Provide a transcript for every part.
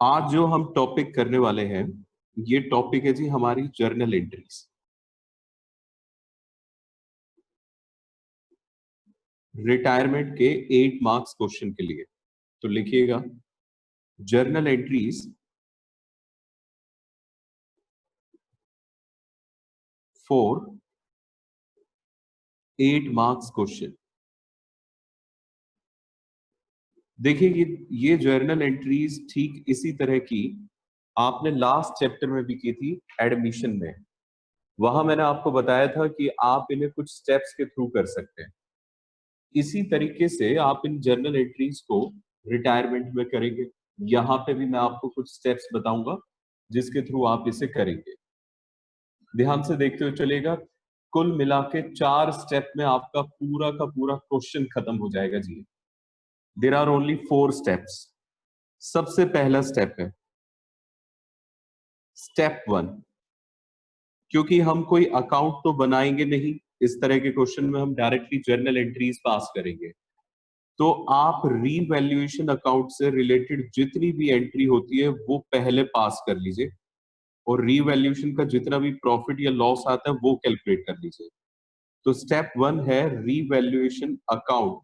आज जो हम टॉपिक करने वाले हैं, ये टॉपिक है जी हमारी जर्नल एंट्रीज। रिटायरमेंट के 8 मार्क्स क्वेश्चन के लिए तो लिखिएगा journal entries for 8 marks question. देखिए ये जर्नल एंट्रीज ठीक इसी तरह की आपने लास्ट चैप्टर में भी की थी एडमिशन में। वहां मैंने आपको बताया था कि आप इन्हें कुछ स्टेप्स के थ्रू कर सकते हैं। इसी तरीके से आप इन जर्नल एंट्रीज को रिटायरमेंट में करेंगे। यहाँ पे भी मैं आपको कुछ स्टेप्स बताऊंगा जिसके थ्रू आप इसे करेंगे। ध्यान से देखते हुए चलेगा। कुल मिला के 4 स्टेप में आपका पूरा का पूरा क्वेश्चन खत्म हो जाएगा जी। There are only 4 steps. सबसे पहला स्टेप है स्टेप 1। क्योंकि हम कोई अकाउंट तो बनाएंगे नहीं, इस तरह के क्वेश्चन में हम डायरेक्टली जर्नल एंट्रीज पास करेंगे। तो आप रीवैल्यूएशन अकाउंट से रिलेटेड जितनी भी एंट्री होती है वो पहले पास कर लीजिए, और रीवैल्यूएशन का जितना भी प्रॉफिट या लॉस आता है वो कैलकुलेट कर लीजिए। तो स्टेप 1 है रीवैल्यूएशन अकाउंट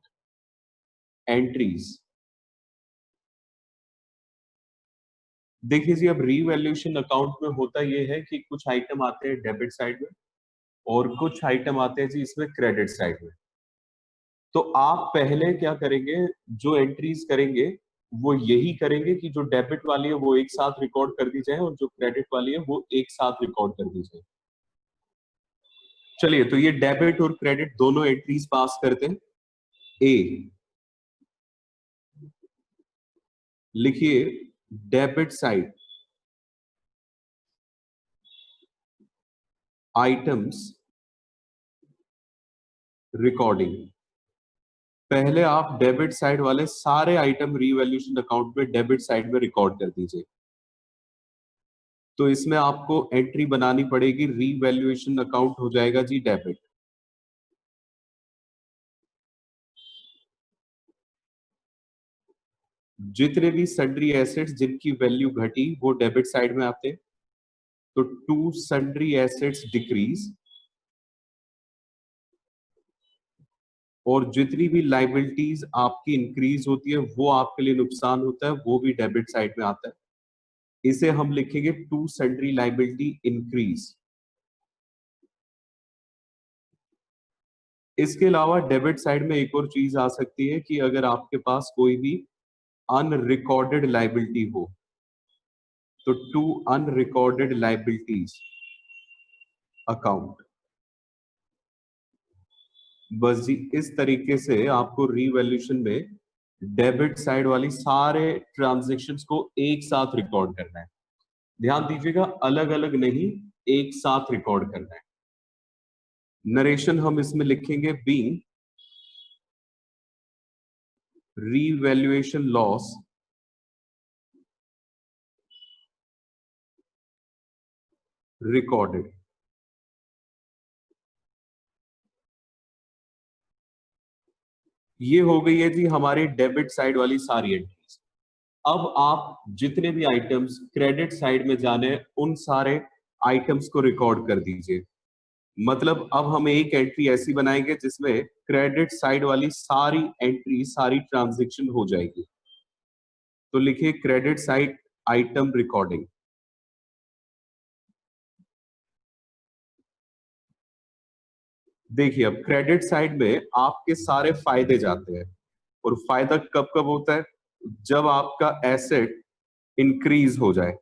एंट्रीज। देखिए जी, अब रीवैल्यूएशन अकाउंट में होता ये है कि कुछ आइटम आते हैं डेबिट साइड में और कुछ आइटम आते हैं जी इसमें क्रेडिट साइड में। तो आप पहले क्या करेंगे, जो एंट्रीज करेंगे वो यही करेंगे कि जो डेबिट वाली है वो एक साथ रिकॉर्ड कर दी जाए और जो क्रेडिट वाली है वो एक साथ रिकॉर्ड कर दी जाए। चलिए, तो ये डेबिट और क्रेडिट दोनों एंट्रीज पास करते हैं। ए, लिखिए डेबिट साइड आइटम्स रिकॉर्डिंग। पहले आप डेबिट साइड वाले सारे आइटम रीवैल्यूएशन अकाउंट में डेबिट साइड में रिकॉर्ड कर दीजिए। तो इसमें आपको एंट्री बनानी पड़ेगी, रीवैल्यूएशन अकाउंट हो जाएगा जी डेबिट। जितने भी सन्ड्री एसेट्स जिनकी वैल्यू घटी वो डेबिट साइड में आते हैं। तो टू सन्ड्री एसेट्स डिक्रीज, और जितनी भी लाइबिलिटीज आपकी इंक्रीज होती है वो आपके लिए नुकसान होता है, वो भी डेबिट साइड में आता है। इसे हम लिखेंगे टू सन्ड्री लाइबिलिटी इंक्रीज। इसके अलावा डेबिट साइड में एक और चीज आ सकती है कि अगर आपके पास कोई भी अनरिकॉर्डेड लाइबिलिटी हो, तो टू अनरिकॉर्डेड लाइबिलिटीज अकाउंट। बस जी, इस तरीके से आपको रीवैल्यूएशन में डेबिट साइड वाली सारे ट्रांजैक्शंस को एक साथ रिकॉर्ड करना है। ध्यान दीजिएगा, अलग अलग नहीं, एक साथ रिकॉर्ड करना है। नरेशन हम इसमें लिखेंगे बीइंग रीवैल्यूएशन लॉस रिकॉर्डेड। ये हो गई है जी हमारी डेबिट साइड वाली सारी एंट्रीज। अब आप जितने भी आइटम्स क्रेडिट साइड में जाने उन सारे आइटम्स को रिकॉर्ड कर दीजिए। मतलब अब हम एक एंट्री ऐसी बनाएंगे जिसमें क्रेडिट साइड वाली सारी एंट्री सारी ट्रांजैक्शन हो जाएगी। तो लिखिए क्रेडिट साइड आइटम रिकॉर्डिंग। देखिए, अब क्रेडिट साइड में आपके सारे फायदे जाते हैं, और फायदा कब कब होता है, जब आपका एसेट इंक्रीज हो जाए।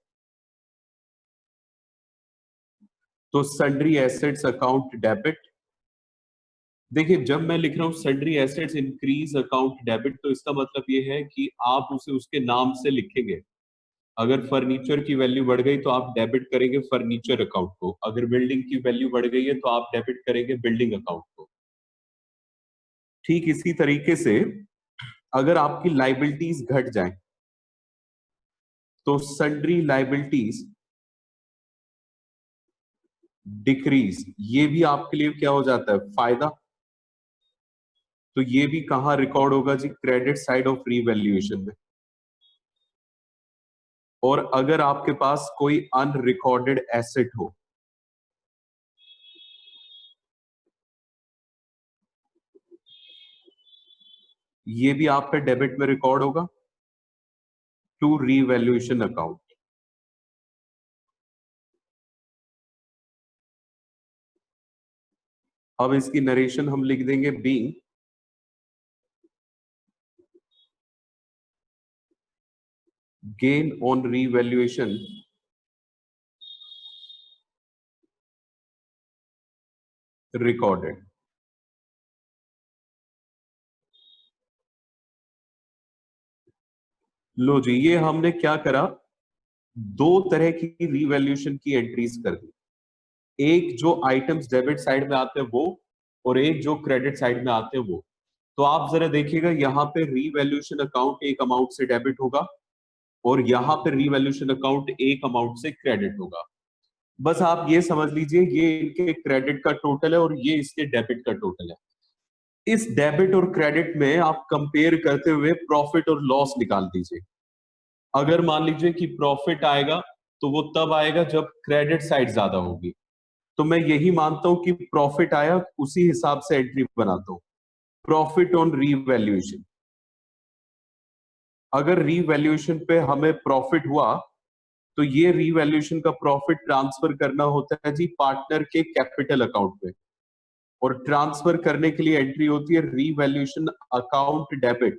तो सन्ड्री एसेट्स अकाउंट डेबिट। देखिए, जब मैं लिख रहा हूं sundry assets increase account debit, तो इसका मतलब ये है कि आप उसे उसके नाम से लिखेंगे। अगर फर्नीचर की वैल्यू बढ़ गई तो आप डेबिट करेंगे फर्नीचर अकाउंट को, अगर बिल्डिंग की वैल्यू बढ़ गई है तो आप डेबिट करेंगे बिल्डिंग अकाउंट को। ठीक इसी तरीके से अगर आपकी लाइबिलिटीज घट जाएं तो सन्ड्री लाइबिलिटीज डिक्रीज, ये भी आपके लिए क्या हो जाता है, फायदा। तो ये भी कहां रिकॉर्ड होगा जी, क्रेडिट साइड ऑफ रीवैल्यूएशन में। और अगर आपके पास कोई अनरिकॉर्डेड एसेट हो, ये भी आपका डेबिट में रिकॉर्ड होगा टू रीवैल्यूएशन अकाउंट। अब इसकी नरेशन हम लिख देंगे being gain on revaluation recorded. लो जी, ये हमने क्या करा, दो तरह की रीवैल्यूएशन की एंट्रीज कर दी। एक जो आइटम्स डेबिट साइड में आते हैं वो, और एक जो क्रेडिट साइड में आते हैं वो। तो आप जरा देखिएगा, यहाँ पे रीवैल्यूएशन अकाउंट एक अमाउंट से डेबिट होगा और यहाँ पे रीवैल्यूएशन अकाउंट एक अमाउंट से क्रेडिट होगा। बस आप ये समझ लीजिए, ये इनके क्रेडिट का टोटल है और ये इसके डेबिट का टोटल है। इस डेबिट और क्रेडिट में आप कंपेयर करते हुए प्रॉफिट और लॉस निकाल दीजिए। अगर मान लीजिए कि प्रॉफिट आएगा तो वो तब आएगा जब क्रेडिट साइड ज्यादा होगी। तो मैं यही मानता हूं कि प्रॉफिट आया, उसी हिसाब से एंट्री बनाता हूं, प्रॉफिट ऑन रीवैल्यूएशन। अगर रीवैल्यूएशन पे हमें प्रॉफिट हुआ तो ये रीवैल्यूएशन का प्रॉफिट ट्रांसफर करना होता है जी पार्टनर के कैपिटल अकाउंट में, और ट्रांसफर करने के लिए एंट्री होती है रीवैल्यूएशन अकाउंट डेबिट।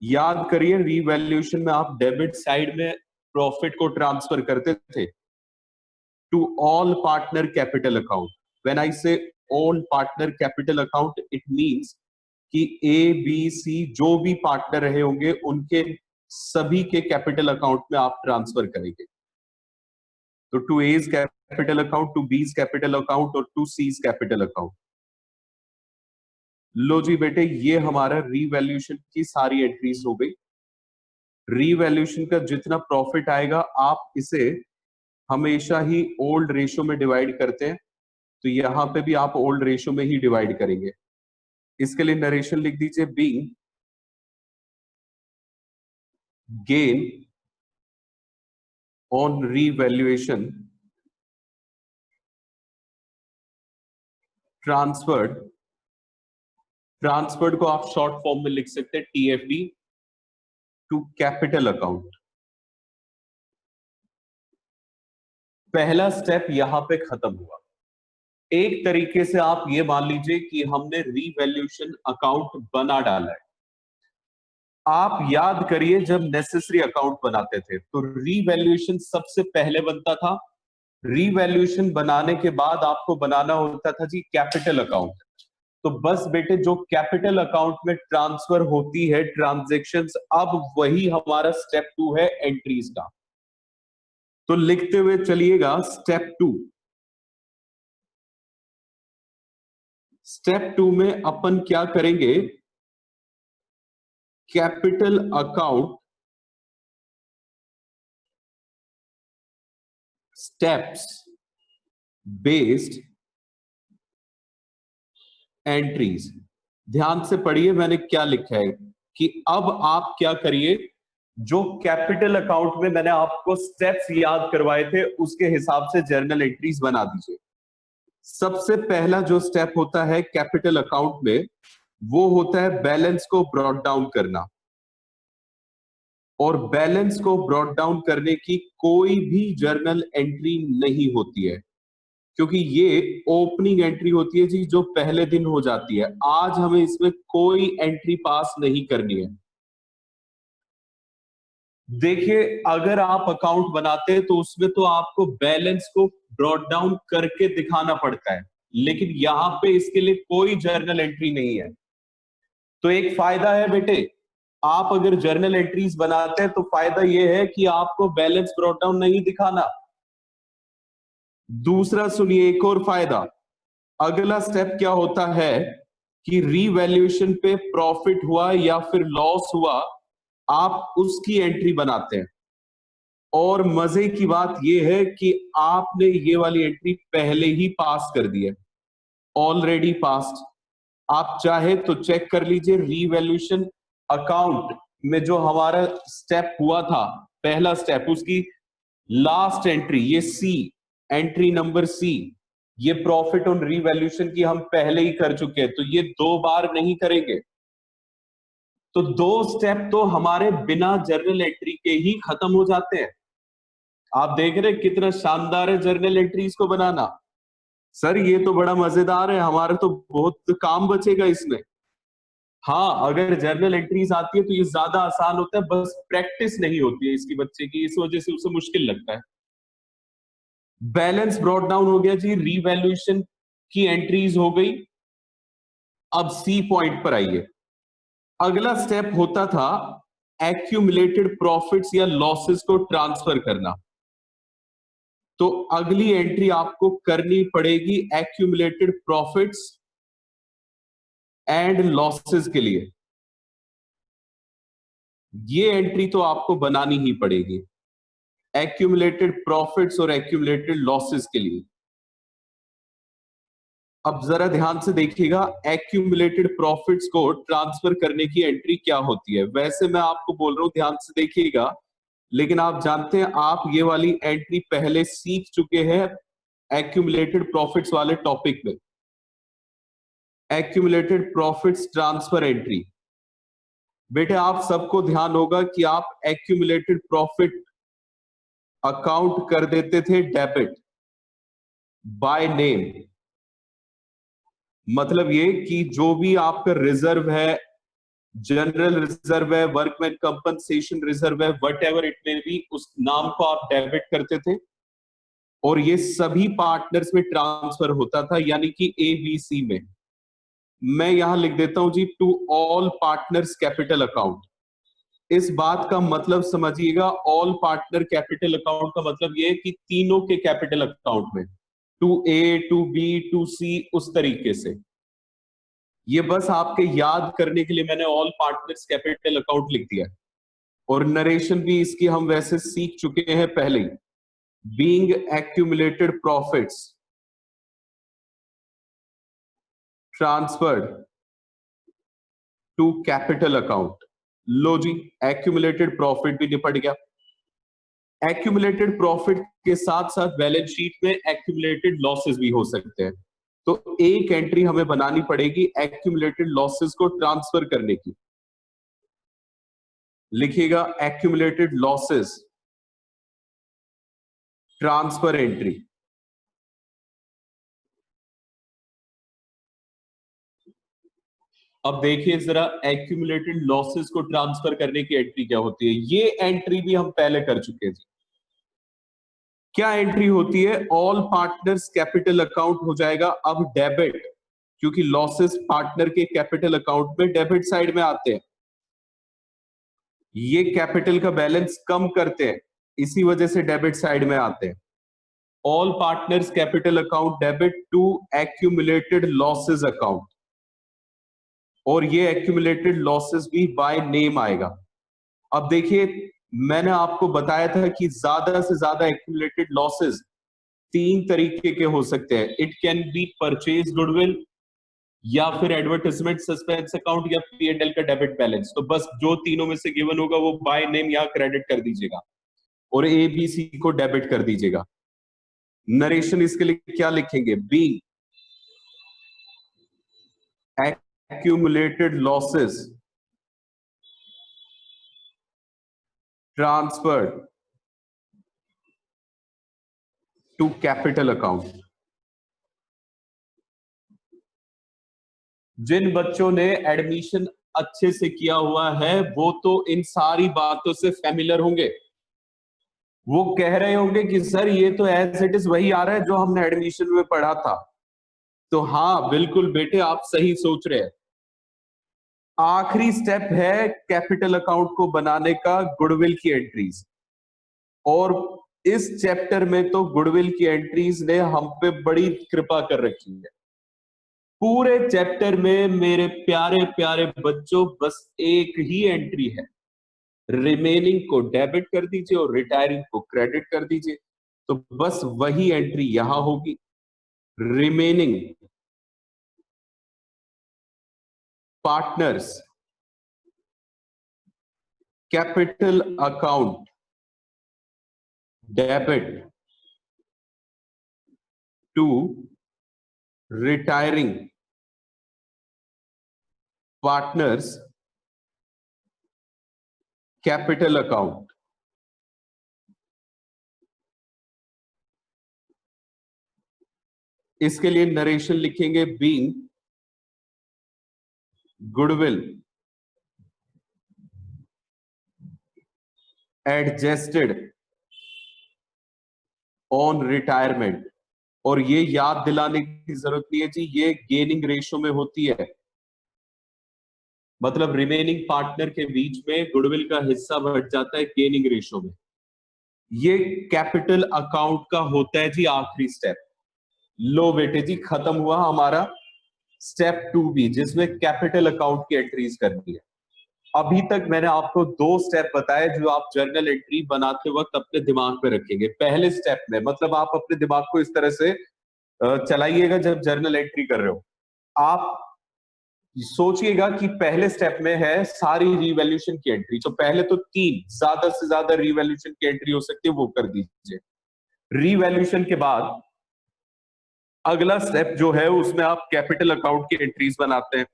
याद करिए, रीवैल्यूएशन में आप डेबिट साइड में प्रॉफिट को ट्रांसफर करते थे to all partner capital account. When I say all partner capital account, it means कि ए बी सी जो भी पार्टनर रहे होंगे उनके सभी के कैपिटल अकाउंट में आप ट्रांसफर करेंगे। तो to A's capital account, to B's capital account और टू सीज कैपिटल अकाउंट। लो जी बेटे, ये हमारा रीवैल्यूएशन की सारी एंट्रीज हो गई। रीवैल्यूएशन का जितना प्रॉफिट आएगा आप इसे हमेशा ही ओल्ड रेशियो में डिवाइड करते हैं, तो यहां पे भी आप ओल्ड रेशियो में ही डिवाइड करेंगे। इसके लिए नरेशन लिख दीजिए being gain on revaluation transferred. Transferred को आप शॉर्ट फॉर्म में लिख सकते हैं टीएफडी, टू कैपिटल अकाउंट। पहला स्टेप यहां पे खत्म हुआ। एक तरीके से आप ये मान लीजिए कि हमने रीवैल्यूएशन अकाउंट बना डाला है। आप याद करिए, जब नेसेसरी अकाउंट बनाते थे तो रीवैल्यूएशन सबसे पहले बनता था। रीवैल्यूएशन बनाने के बाद आपको बनाना होता था जी कैपिटल अकाउंट। तो बस बेटे, जो कैपिटल अकाउंट में ट्रांसफर होती है ट्रांजैक्शंस, अब वही हमारा स्टेप 2 है एंट्रीज का। तो लिखते हुए चलिएगा स्टेप 2। स्टेप 2 में अपन क्या करेंगे, capital account steps based entries. ध्यान से पढ़िए मैंने क्या लिखा है कि अब आप क्या करिए, जो कैपिटल अकाउंट में मैंने आपको स्टेप्स याद करवाए थे उसके हिसाब से जर्नल एंट्रीज बना दीजिए। सबसे पहला जो स्टेप होता है कैपिटल अकाउंट में, वो होता है बैलेंस को ब्रॉट डाउन करना। और बैलेंस को ब्रॉट डाउन करने की कोई भी जर्नल एंट्री नहीं होती है, क्योंकि ये ओपनिंग एंट्री होती है जी, जो पहले दिन हो जाती है। आज हमें इसमें कोई एंट्री पास नहीं करनी है। देखिए, अगर आप अकाउंट बनाते हैं तो उसमें तो आपको बैलेंस को ब्रॉट डाउन करके दिखाना पड़ता है, लेकिन यहां पे इसके लिए कोई जर्नल एंट्री नहीं है। तो एक फायदा है बेटे, आप अगर जर्नल एंट्रीज बनाते हैं तो फायदा यह है कि आपको बैलेंस ब्रॉट डाउन नहीं दिखाना। दूसरा सुनिए, एक और फायदा, अगला स्टेप क्या होता है कि रीवैल्यूएशन पे प्रॉफिट हुआ या फिर लॉस हुआ, आप उसकी एंट्री बनाते हैं। और मजे की बात यह है कि आपने ये वाली एंट्री पहले ही पास कर दी है, ऑलरेडी पास्ड। आप चाहे तो चेक कर लीजिए, रीवैल्यूएशन अकाउंट में जो हमारा स्टेप हुआ था, पहला स्टेप, उसकी लास्ट एंट्री ये सी, एंट्री नंबर सी, ये प्रॉफिट ऑन रीवैल्यूएशन की हम पहले ही कर चुके हैं, तो ये 2 बार नहीं करेंगे। तो 2 स्टेप तो हमारे बिना जर्नल एंट्री के ही खत्म हो जाते हैं। आप देख रहे हैं कितना शानदार है जर्नल एंट्रीज को बनाना। सर ये तो बड़ा मजेदार है, हमारा तो बहुत काम बचेगा इसमें। हाँ, अगर जर्नल एंट्रीज आती है तो ये ज्यादा आसान होता है, बस प्रैक्टिस नहीं होती है इसकी बच्चे की, इस वजह से उसे मुश्किल लगता है। बैलेंस ब्रॉट डाउन हो गया जी, रीवैल्यूएशन की एंट्रीज हो गई। अब सी पॉइंट पर आइए। अगला स्टेप होता था एक्यूमुलेटेड प्रॉफिट्स या लॉसेस को ट्रांसफर करना। तो अगली एंट्री आपको करनी पड़ेगी एक्यूमुलेटेड प्रॉफिट्स एंड लॉसेस के लिए। ये एंट्री तो आपको बनानी ही पड़ेगी, एक्यूमुलेटेड प्रॉफिट्स और एक्यूमुलेटेड लॉसेस के लिए। अब जरा ध्यान से देखिएगा, एक्यूमुलेटेड प्रॉफिट्स को ट्रांसफर करने की एंट्री क्या होती है। वैसे मैं आपको बोल रहा हूं ध्यान से देखिएगा, लेकिन आप जानते हैं आप ये वाली एंट्री पहले सीख चुके हैं एक्यूमुलेटेड प्रॉफिट्स वाले टॉपिक में। एक्यूमुलेटेड प्रॉफिट्स ट्रांसफर एंट्री, बेटे आप सबको ध्यान होगा कि आप एक्यूमुलेटेड प्रॉफिट अकाउंट कर देते थे डेबिट बाय नेम। मतलब ये कि जो भी आपका रिजर्व है, जनरल रिजर्व है, वर्कमैन कंपनसेशन रिजर्व है, what ever it may be, उस नाम को आप डेबिट करते थे और ये सभी पार्टनर्स में ट्रांसफर होता था, यानी कि एबीसी में। मैं यहां लिख देता हूं जी, to all partners capital account. इस बात का मतलब समझिएगा, ऑल पार्टनर कैपिटल अकाउंट का मतलब ये है कि तीनों के कैपिटल अकाउंट में, to A to B to C, उस तरीके से। ये बस आपके याद करने के लिए मैंने ऑल पार्टनर्स कैपिटल अकाउंट लिख दिया, और नरेशन भी इसकी हम वैसे सीख चुके हैं पहले ही। Being accumulated profits transferred to capital account. लो जी, एक्यूमुलेटेड प्रॉफिट भी निपट गया। एक्यूमुलेटेड प्रॉफिट के साथ साथ बैलेंस शीट में एक्यूमुलेटेड लॉसेस भी हो सकते हैं, तो एक एंट्री हमें बनानी पड़ेगी एक्यूमुलेटेड लॉसेस को ट्रांसफर करने की। लिखिएगा एक्यूमुलेटेड लॉसेस ट्रांसफर एंट्री। अब देखिए जरा, एक्यूमुलेटेड लॉसेस को ट्रांसफर करने की एंट्री क्या होती है। ये एंट्री भी हम पहले कर चुके हैं। क्या एंट्री होती है, ऑल पार्टनर्स कैपिटल अकाउंट हो जाएगा अब डेबिट, क्योंकि लॉसेस पार्टनर के कैपिटल अकाउंट में डेबिट साइड में आते हैं। ये कैपिटल का बैलेंस कम करते हैं, इसी वजह से डेबिट साइड में आते हैं। All partners capital account debit to accumulated losses account, और ये एक्यूमुलेटेड लॉसेस भी बाय नेम आएगा। अब देखिए, मैंने आपको बताया था कि ज्यादा से ज्यादा एक्यूमुलेटेड लॉसेस 3 तरीके के हो सकते हैं। It can be purchase goodwill, या फिर एडवर्टाइजमेंट सस्पेंस अकाउंट, या P&L का डेबिट बैलेंस। तो बस जो तीनों में से गिवन होगा वो बाय नेम यहाँ क्रेडिट कर दीजिएगा और ABC को डेबिट कर दीजिएगा। नरेशन इसके लिए क्या लिखेंगे, be accumulated losses transferred to capital account। जिन बच्चों ने एडमिशन अच्छे से किया हुआ है वो तो इन सारी बातों से फैमिलियर होंगे। वो कह रहे होंगे कि सर ये तो एज इट इज वही आ रहा है जो हमने एडमिशन में पढ़ा था। तो हाँ बिल्कुल बेटे, आप सही सोच रहे हैं। आखिरी स्टेप है कैपिटल अकाउंट को बनाने का, गुडविल की एंट्रीज। और इस चैप्टर में तो गुडविल की एंट्रीज ने हम पे बड़ी कृपा कर रखी है। पूरे चैप्टर में मेरे प्यारे प्यारे बच्चों बस एक ही एंट्री है, रिमेनिंग को डेबिट कर दीजिए और रिटायरिंग को क्रेडिट कर दीजिए। तो बस वही एंट्री यहां होगी, remaining partners' capital account debit to retiring partner's capital account. इसके लिए नरेशन लिखेंगे being goodwill adjusted on retirement. और ये याद दिलाने की जरूरत नहीं है जी, ये गेनिंग रेशो में होती है, मतलब रिमेनिंग पार्टनर के बीच में गुडविल का हिस्सा बढ़ जाता है गेनिंग रेशो में। ये कैपिटल अकाउंट का होता है जी आखिरी स्टेप। लो बेटे जी, खत्म हुआ हमारा स्टेप 2B, जिसमें कैपिटल अकाउंट की एंट्रीज करनी है। अभी तक मैंने आपको 2 स्टेप बताए जो आप जर्नल एंट्री बनाते वक्त अपने दिमाग में रखेंगे। पहले स्टेप में, मतलब आप अपने दिमाग को इस तरह से चलाइएगा जब जर्नल एंट्री कर रहे हो, आप सोचिएगा कि पहले स्टेप में है सारी रिवैल्यूएशन की एंट्री। तो पहले तो 3 ज्यादा से ज्यादा रिवैल्यूएशन की एंट्री हो सकती है, वो कर दीजिए। रिवैल्यूएशन के बाद अगला स्टेप जो है उसमें आप कैपिटल अकाउंट की एंट्रीज बनाते हैं।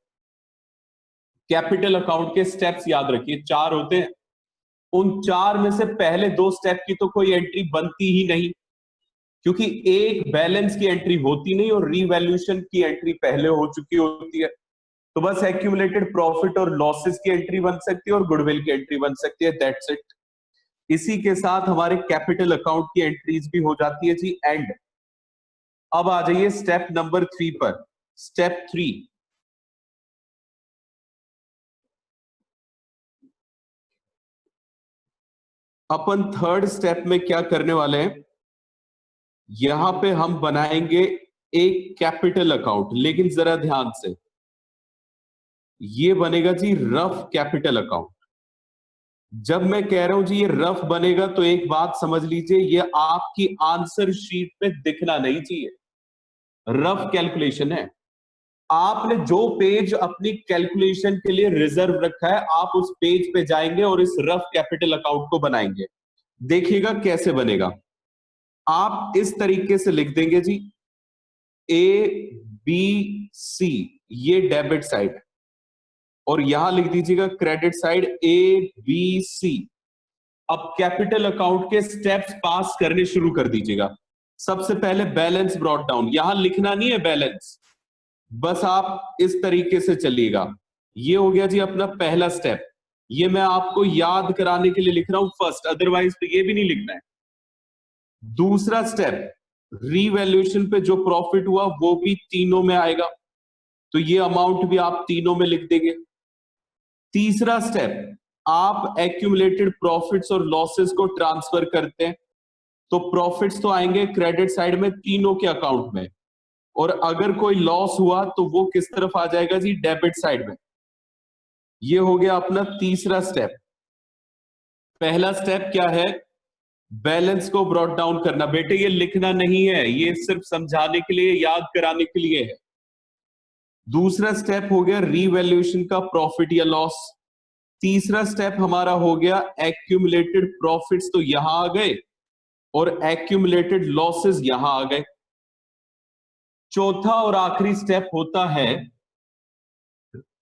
कैपिटल अकाउंट के स्टेप्स याद रखिए 4 होते हैं। उन 4 में से पहले 2 स्टेप की तो कोई एंट्री बनती ही नहीं, क्योंकि एक बैलेंस की एंट्री होती नहीं और रिवैल्यूएशन की एंट्री पहले हो चुकी होती है। तो बस एक्यूमुलेटेड प्रॉफिट और लॉसेस की एंट्री बन सकती है और गुडविल की एंट्री बन सकती है, दैट्स इट। इसी के साथ हमारे कैपिटल अकाउंट की एंट्रीज भी हो जाती है जी एंड। अब आ जाइए स्टेप नंबर 3 पर। स्टेप 3, अपन थर्ड स्टेप में क्या करने वाले हैं, यहां पे हम बनाएंगे एक कैपिटल अकाउंट, लेकिन जरा ध्यान से, ये बनेगा जी रफ कैपिटल अकाउंट। जब मैं कह रहा हूं जी ये रफ बनेगा, तो एक बात समझ लीजिए, ये आपकी आंसर शीट में दिखना नहीं चाहिए। रफ कैलकुलेशन है, आपने जो पेज अपनी कैलकुलेशन के लिए रिजर्व रखा है, आप उस पेज पे जाएंगे और इस रफ कैपिटल अकाउंट को बनाएंगे। देखिएगा कैसे बनेगा। आप इस तरीके से लिख देंगे जी ABC, ये डेबिट साइड, और यहां लिख दीजिएगा क्रेडिट साइड ABC। अब कैपिटल अकाउंट के स्टेप्स पास करने शुरू कर दीजिएगा। सबसे पहले बैलेंस ब्रॉट डाउन, यहां लिखना नहीं है बैलेंस, बस आप इस तरीके से चलिएगा। ये हो गया जी अपना पहला स्टेप। ये मैं आपको याद कराने के लिए लिख रहा हूं फर्स्ट, अदरवाइज तो ये भी नहीं लिखना है। दूसरा स्टेप, रीवैल्यूएशन पे जो प्रॉफिट हुआ वो भी तीनों में आएगा, तो ये अमाउंट भी आप तीनों में लिख देंगे। तीसरा स्टेप, आप एक्यूमुलेटेड प्रॉफिट्स और लॉसेस को ट्रांसफर करते हैं, तो प्रॉफिट्स तो आएंगे क्रेडिट साइड में तीनों के अकाउंट में, और अगर कोई लॉस हुआ तो वो किस तरफ आ जाएगा जी, डेबिट साइड में। ये हो गया अपना तीसरा स्टेप। पहला स्टेप क्या है, बैलेंस को ब्रॉट डाउन करना। बेटे ये लिखना नहीं है, ये सिर्फ समझाने के लिए, याद कराने के लिए है। दूसरा स्टेप हो गया रीवैल्यूएशन का प्रॉफिट या लॉस। तीसरा स्टेप हमारा हो गया एक्यूमुलेटेड प्रॉफिट्स, तो यहां आ गए, और एक्यूमुलेटेड लॉसेस यहां आ गए। चौथा और आखिरी स्टेप होता है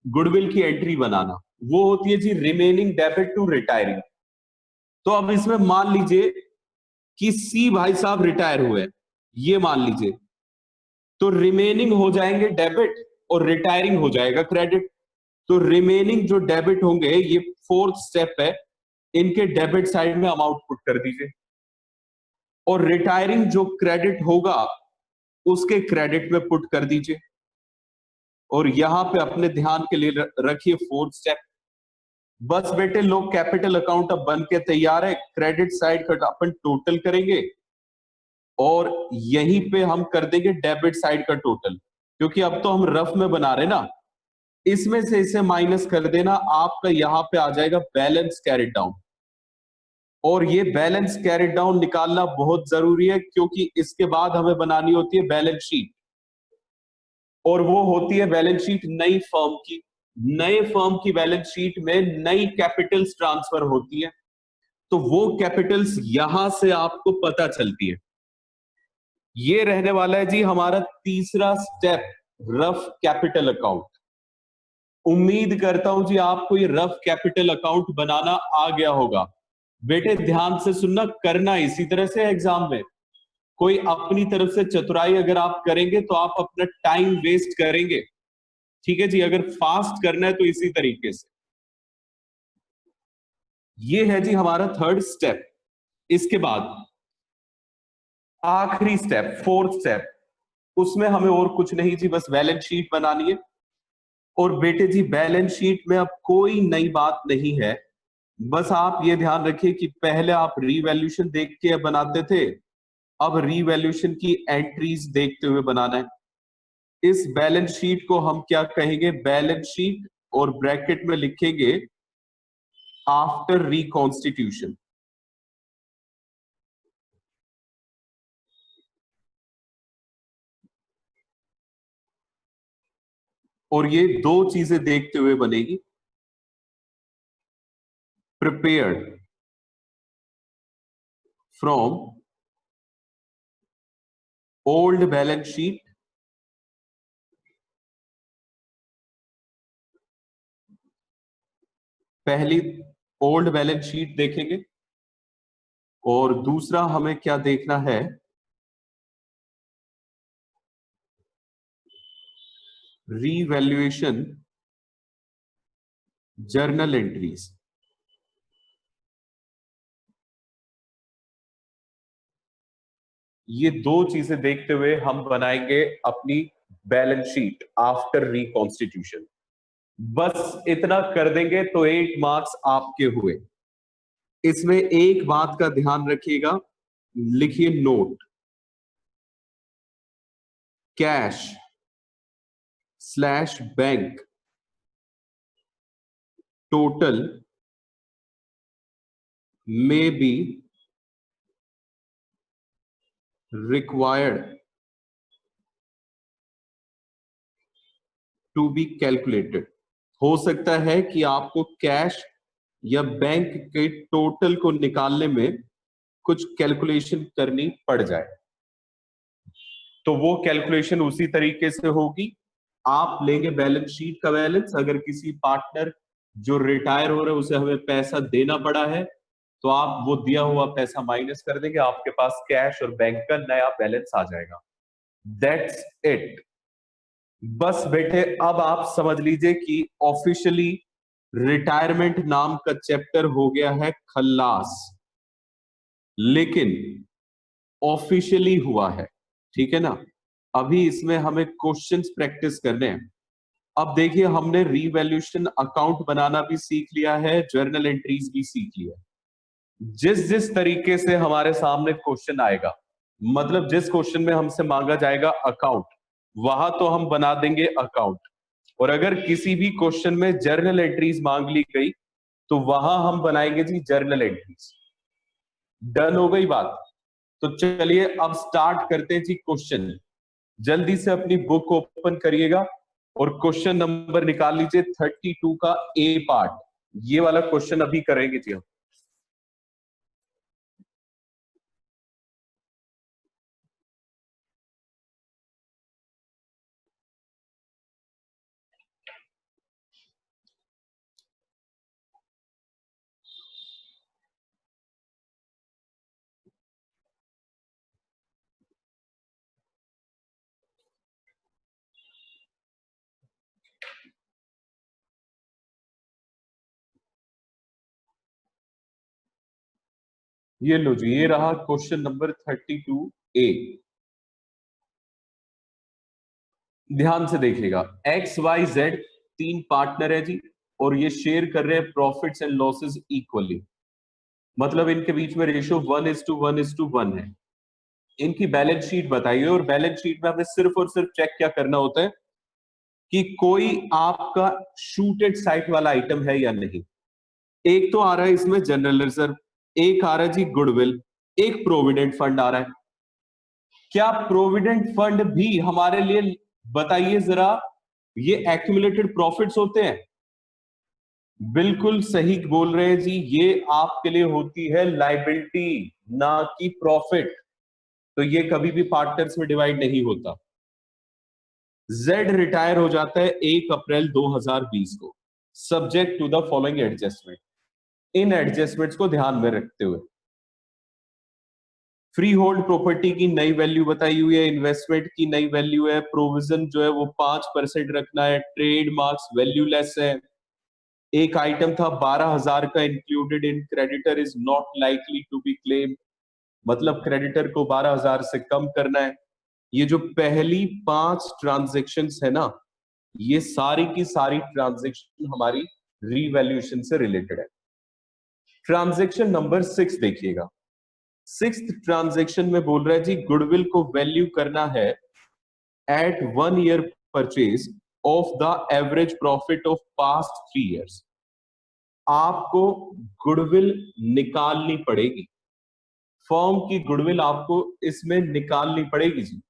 गुडविल की एंट्री बनाना, वो होती है जी रिमेनिंग डेबिट टू रिटायरिंग। तो अब इसमें मान लीजिए कि सी भाई साहब रिटायर हुए, ये मान लीजिए, तो रिमेनिंग हो जाएंगे डेबिट और रिटायरिंग हो जाएगा क्रेडिट। तो रिमेनिंग जो डेबिट होंगे, ये फोर्थ स्टेप है, इनके डेबिट साइड में अमाउंट पुट कर दीजिए, और रिटायरिंग जो क्रेडिट होगा उसके क्रेडिट में पुट कर दीजिए। और यहां पे अपने ध्यान के लिए रखिए फोर्थ स्टेप। बस बेटे लोग कैपिटल अकाउंट अब बन के तैयार है, क्रेडिट साइड का अपन टोटल करेंगे और यहीं पे हम कर देंगे डेबिट साइड का टोटल, क्योंकि अब तो हम रफ में बना रहे ना, इसमें से इसे माइनस कर देना, आपका यहां पे आ जाएगा बैलेंस कैरिड डाउन। और ये बैलेंस कैरिड डाउन निकालना बहुत जरूरी है, क्योंकि इसके बाद हमें बनानी होती है बैलेंस शीट, और वो होती है बैलेंस शीट नई फर्म की। नए फर्म की बैलेंस शीट में नई कैपिटल्स ट्रांसफर होती है, तो वो कैपिटल्स यहां से आपको पता चलती है। ये रहने वाला है जी हमारा तीसरा स्टेप, रफ कैपिटल अकाउंट। उम्मीद करता हूं जी आपको ये रफ कैपिटल अकाउंट बनाना आ गया होगा। बेटे ध्यान से सुनना, करना इसी तरह से एग्जाम में। कोई अपनी तरफ से चतुराई अगर आप करेंगे तो आप अपना टाइम वेस्ट करेंगे। ठीक है जी, अगर फास्ट करना है तो इसी तरीके से। ये है जी हमारा थर्ड स्टेप। इसके बाद आखिरी स्टेप, फोर्थ स्टेप, उसमें हमें और कुछ नहीं जी, बस बैलेंस शीट बनानी है। और बेटे जी बैलेंस शीट में अब कोई नई बात नहीं है। बस आप ये ध्यान रखिए कि पहले आप रीवैल्यूएशन देख के बनाते थे, अब रीवैल्यूएशन की एंट्रीज देखते हुए बनाना है। इस बैलेंस शीट को हम क्या कहेंगे, बैलेंस शीट, और ब्रैकेट में लिखेंगे आफ्टर रिकॉन्स्टिट्यूशन। और ये दो चीजें देखते हुए बनेगी, prepared from old balance sheet पहली ओल्ड बैलेंस शीट देखेंगे, और दूसरा हमें क्या देखना है, रीवैल्यूएशन जर्नल एंट्रीज। ये दो चीजें देखते हुए हम बनाएंगे अपनी बैलेंस शीट आफ्टर रिकॉन्स्टिट्यूशन। बस इतना कर देंगे तो 8 मार्क्स आपके हुए। इसमें एक बात का ध्यान रखिएगा, लिखिए note, cash slash bank total में be required to be calculated. हो सकता है कि आपको कैश या बैंक के टोटल को निकालने में कुछ कैलकुलेशन करनी पड़ जाए, तो वो कैलकुलेशन उसी तरीके से होगी। आप लेंगे बैलेंस शीट का बैलेंस, अगर किसी पार्टनर जो रिटायर हो रहे हैं उसे हमें पैसा देना पड़ा है, तो आप वो दिया हुआ पैसा माइनस कर देंगे, आपके पास कैश और बैंक का नया बैलेंस आ जाएगा। That's it. बस बेटे अब आप समझ लीजिए कि ऑफिशियली रिटायरमेंट नाम का चैप्टर हो गया है खल्लास, लेकिन ऑफिशियली हुआ है, ठीक है ना। अभी इसमें हमें क्वेश्चंस प्रैक्टिस करने हैं। अब देखिए हमने रीवैल्यूएशन अकाउंट बनाना भी सीख लिया है, जर्नल एंट्रीज भी सीख लिया है। जिस जिस तरीके से हमारे सामने क्वेश्चन आएगा, मतलब जिस क्वेश्चन में हमसे मांगा जाएगा अकाउंट, वहां तो हम बना देंगे अकाउंट। और अगर किसी भी क्वेश्चन में जर्नल एंट्रीज मांग ली गई तो वहां हम बनाएंगे जी जर्नल एंट्रीज। डन हो गई बात? तो चलिए अब स्टार्ट करते हैं जी क्वेश्चन। जल्दी से अपनी बुक ओपन करिएगा और क्वेश्चन नंबर निकाल लीजिए 32 का ए पार्ट। ये वाला क्वेश्चन अभी करेंगे जी हम। ये लो जी, ये रहा क्वेश्चन नंबर 32 ए। ध्यान से देखिएगा, एक्स वाई जेड तीन पार्टनर है जी, और ये शेयर कर रहे हैं प्रॉफिट्स एंड लॉसेस इक्वली। मतलब इनके बीच में रेशियो 1:1:1 है। इनकी बैलेंस शीट बताइए, और बैलेंस शीट में हमें सिर्फ और सिर्फ चेक क्या करना होता है कि कोई आपका शूटेड साइट वाला आइटम है या नहीं। एक तो आ रहा है इसमें जनरल रिजर्व, एक आ रहा है जी गुडविल, एक प्रोविडेंट फंड आ रहा है। क्या प्रोविडेंट फंड भी हमारे लिए, बताइए जरा, ये एक्यूमुलेटेड प्रॉफिट्स होते हैं? बिल्कुल सही बोल रहे हैं जी, ये आपके लिए होती है लाइबिलिटी, ना कि प्रॉफिट। तो ये कभी भी पार्टनर्स में डिवाइड नहीं होता। जेड रिटायर हो जाता है 1 अप्रैल 2020 को, subject to the following adjustment. इन एडजस्टमेंट्स को ध्यान में रखते हुए फ्री होल्ड प्रॉपर्टी की नई वैल्यू बताई हुई है, इन्वेस्टमेंट की नई वैल्यू है, प्रोविजन जो है वो 5% रखना है, ट्रेडमार्क्स वैल्यूलेस है। एक आइटम था 12,000 का, included in creditor is not likely to be claim, मतलब क्रेडिटर को 12,000 से कम करना है। ये जो पहली 5 ट्रांजेक्शन्स है ना, ये सारी की सारी ट्रांजेक्शन हमारी रीवैल्यूएशन से रिलेटेड है। ट्रांजेक्शन नंबर 6 देखिएगा। 6th ट्रांजेक्शन में बोल रहा है जी, गुडविल को वैल्यू करना है at 1 year purchase of the average profit of past 3 years. आपको गुडविल निकालनी पड़ेगी, फर्म की गुडविल आपको इसमें निकालनी पड़ेगी जी।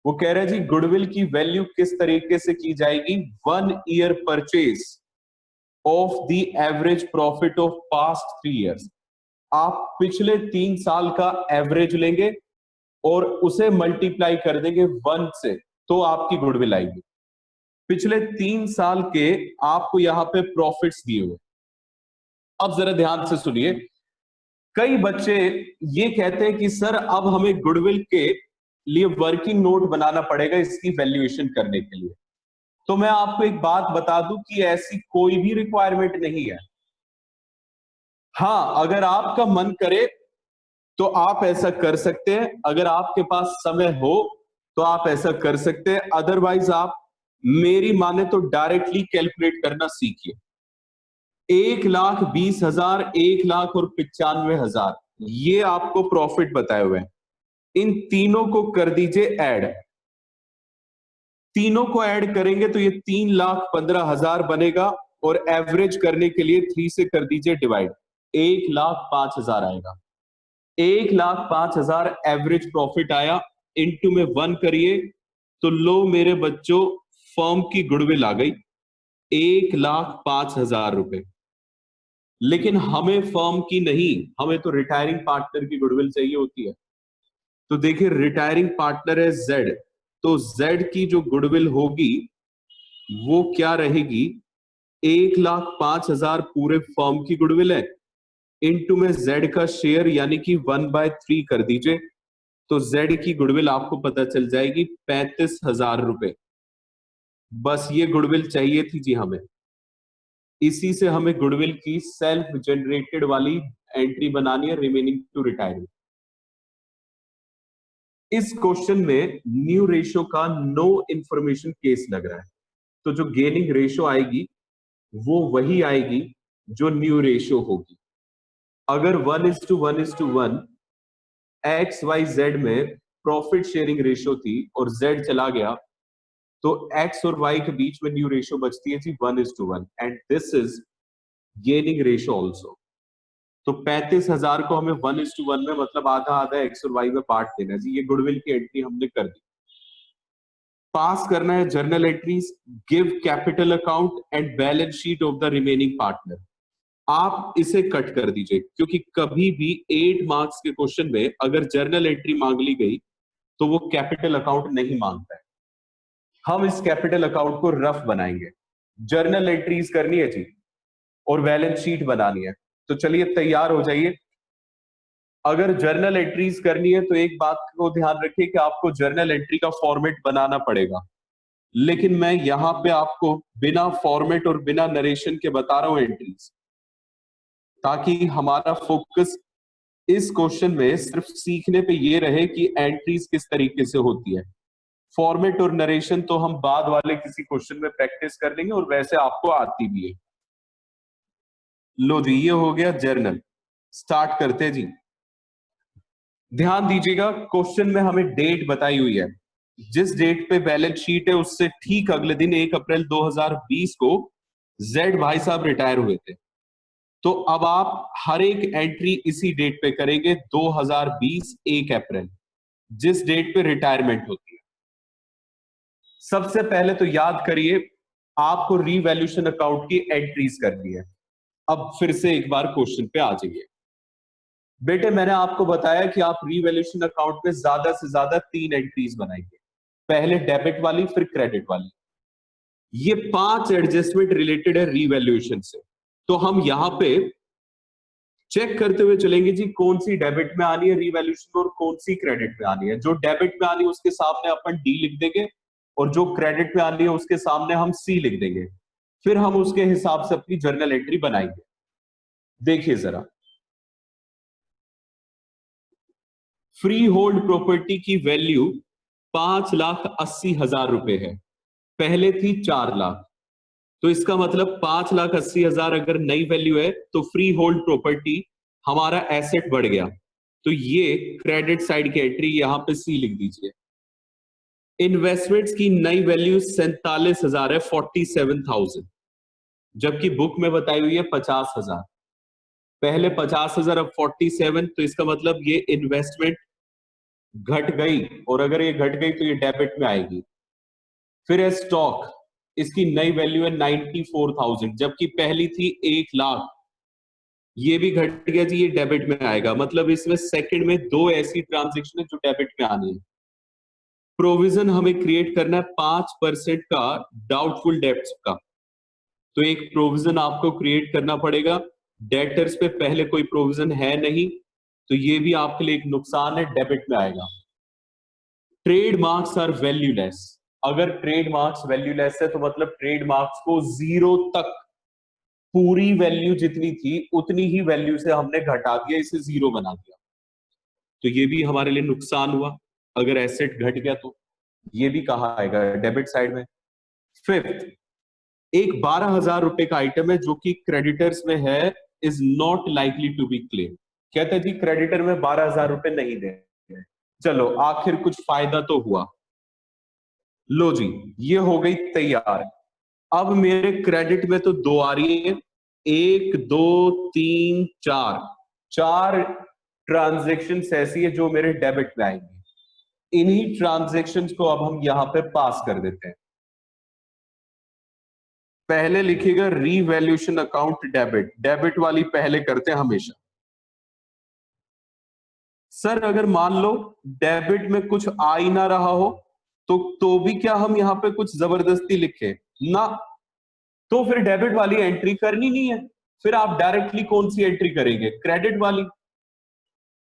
वो कह रहे हैं जी, गुडविल की वैल्यू किस तरीके से की जाएगी? 1 year purchase of the average profit of past 3 years. आप पिछले 3 साल का एवरेज लेंगे और उसे मल्टीप्लाई कर देंगे 1 से, तो आपकी गुडविल आएगी। पिछले 3 साल के आपको यहां पे प्रॉफिट्स दिए हुए। अब जरा ध्यान से सुनिए, कई बच्चे ये कहते हैं कि सर अब हमें गुडविल के लिए वर्किंग नोट बनाना पड़ेगा इसकी वैल्यूएशन करने के लिए। तो मैं आपको एक बात बता दूं कि ऐसी कोई भी रिक्वायरमेंट नहीं है। हाँ, अगर आपका मन करे तो आप ऐसा कर सकते हैं, अगर आपके पास समय हो तो आप ऐसा कर सकते हैं, अदरवाइज आप मेरी माने तो डायरेक्टली कैलकुलेट करना सीखिए। 1,20,000, 1,00,000 और 95,000, ये आपको प्रॉफिट बताए हुए हैं। इन तीनों को कर दीजिए ऐड। तीनों को ऐड करेंगे तो ये 3,15,000 बनेगा, और एवरेज करने के लिए 3 से कर दीजिए डिवाइड, 1,05,000 आएगा। 1,05,000 एवरेज प्रॉफिट आया, इनटू में 1 करिए तो लो मेरे बच्चों, फर्म की गुडविल आ गई 1,05,000 रुपए। लेकिन हमें फर्म की नहीं, हमें तो रिटायरिंग पार्टनर की गुडविल चाहिए होती है। तो देखिए, रिटायरिंग पार्टनर है जेड, तो जेड की जो गुडविल होगी वो क्या रहेगी? 1,05,000 पूरे फर्म की गुडविल है, इनटू में जेड का शेयर यानी कि 1/3 कर दीजिए, तो जेड की गुडविल आपको पता चल जाएगी 35,000 रुपए। बस ये गुडविल चाहिए थी जी हमें। इसी से हमें गुडविल की सेल्फ जनरेटेड वाली एंट्री बनानी है, रिमेनिंग टू रिटायरिंग। इस क्वेश्चन में न्यू रेशियो का नो इंफॉर्मेशन केस लग रहा है, तो जो गेनिंग रेशियो आएगी वो वही आएगी जो न्यू रेशियो होगी। अगर 1:1:1 एक्स वाई जेड में प्रॉफिट शेयरिंग रेशियो थी और जेड चला गया, तो एक्स और वाई के बीच में न्यू रेशियो बचती है जी 1:1, and this is gaining ratio also. तो 35,000 को हमें 1:1 में, मतलब आधा आधा एक्स और वाई में बांट देना जी। ये गुडविल की एंट्री हमने कर दी। पास करना है journal entries, give capital account and balance sheet of the remaining partner. आप इसे कट कर दीजिए, क्योंकि कभी भी 8 मार्क्स के क्वेश्चन में अगर जर्नल एंट्री मांग ली गई तो वो कैपिटल अकाउंट नहीं मांगता है। हम इस कैपिटल अकाउंट को रफ बनाएंगे, जर्नल एंट्रीज करनी है जी और बैलेंस शीट बनानी है। तो चलिए तैयार हो जाइए। अगर जर्नल एंट्रीज करनी है तो एक बात को ध्यान रखिए कि आपको जर्नल एंट्री का फॉर्मेट बनाना पड़ेगा, लेकिन मैं यहां पे आपको बिना फॉर्मेट और बिना नरेशन के बता रहा हूं एंट्रीज, ताकि हमारा फोकस इस क्वेश्चन में सिर्फ सीखने पे ये रहे कि एंट्रीज किस तरीके से होती है। फॉर्मेट और नरेशन तो हम बाद वाले किसी क्वेश्चन में प्रैक्टिस कर लेंगे, और वैसे आपको आती भी है। लो जी, ये हो गया जर्नल। स्टार्ट करते हैं जी। ध्यान दीजिएगा, क्वेश्चन में हमें डेट बताई हुई है। जिस डेट पे बैलेंस शीट है उससे ठीक अगले दिन 1 अप्रैल 2020 को जेड भाई साहब रिटायर हुए थे। तो अब आप हर एक एंट्री इसी डेट पे करेंगे, 2020 1 अप्रैल, जिस डेट पे रिटायरमेंट होती है। सबसे पहले तो याद करिए, आपको रीवैल्यूएशन अकाउंट की एंट्रीज करनी है। अब फिर से एक बार क्वेश्चन पे आ जाइए बेटे। मैंने आपको बताया कि आप रीवैल्यूएशन अकाउंट में ज्यादा से ज्यादा 3 एंट्रीज बनाएंगे, पहले डेबिट वाली फिर क्रेडिट वाली। ये 5 एडजस्टमेंट रिलेटेड है रीवैल्यूएशन से। तो हम यहां पे चेक करते हुए चलेंगे जी कौन सी डेबिट में आनी है रीवैल्यूएशन और कौन सी क्रेडिट में आनी है। जो डेबिट में आनी है उसके सामने अपन डी लिख देंगे और जो क्रेडिट में आनी है उसके सामने हम सी लिख देंगे। फिर हम उसके हिसाब से अपनी जर्नल एंट्री बनाएंगे। देखिए जरा, फ्री होल्ड प्रॉपर्टी की वैल्यू 5,80,000 रुपए है, पहले थी 4 लाख। तो इसका मतलब 5,80,000 अगर नई वैल्यू है तो फ्री होल्ड प्रॉपर्टी हमारा एसेट बढ़ गया। तो ये क्रेडिट साइड की एंट्री यहां पे सी लिख दीजिए। इन्वेस्टमेंट्स की नई वैल्यू 47,000 है, 47,000, जबकि बुक में बताई हुई है 50,000। पहले 50,000 अब 47, तो इसका मतलब ये इन्वेस्टमेंट घट गई, और अगर ये घट गई तो ये डेबिट में आएगी। फिर है स्टॉक, इसकी नई वैल्यू है 94,000, जबकि पहली थी 1 लाख। ये भी घट गया जी, ये डेबिट में आएगा। मतलब इसमें सेकंड में 2 ऐसी ट्रांजेक्शन है जो डेबिट में आनी है। प्रोविजन हमें क्रिएट करना है 5% का डाउटफुल डेब्ट्स का। तो एक प्रोविजन आपको क्रिएट करना पड़ेगा। डेटर्स पे पहले कोई प्रोविजन है नहीं, तो ये भी आपके लिए एक नुकसान है, डेबिट में आएगा। Trademarks are valueless. अगर ट्रेडमार्क्स वैल्यूलेस है तो मतलब ट्रेडमार्क्स को 0 तक, पूरी वैल्यू जितनी थी उतनी ही वैल्यू से हमने घटा दिया, इसे 0 बना दिया। तो ये भी हमारे लिए नुकसान हुआ। अगर एसेट घट गया तो ये भी कहाँ आएगा, डेबिट साइड में। फिफ्थ, एक 12,000 रुपए का आइटम है जो कि क्रेडिटर्स में है, is not likely to be claim. कहते हैं जी क्रेडिटर में 12,000 रुपए नहीं देंगे। चलो आखिर कुछ फायदा तो हुआ। लो जी, ये हो गई तैयार। अब मेरे क्रेडिट में तो 2 आ रही है, 1 2 3 4, 4 ट्रांजेक्शन ऐसी है जो मेरे डेबिट में आएंगी। इन्हीं ट्रांजेक्शन को अब हम यहां पे पास कर देते हैं। पहले लिखिएगा रीवैल्यूएशन अकाउंट डेबिट, डेबिट वाली पहले करते हैं हमेशा। सर अगर मान लो डेबिट में कुछ आ ही ना रहा हो तो भी क्या हम यहां पे कुछ जबरदस्ती लिखे ना, तो फिर डेबिट वाली एंट्री करनी नहीं है। फिर आप डायरेक्टली कौन सी एंट्री करेंगे, क्रेडिट वाली।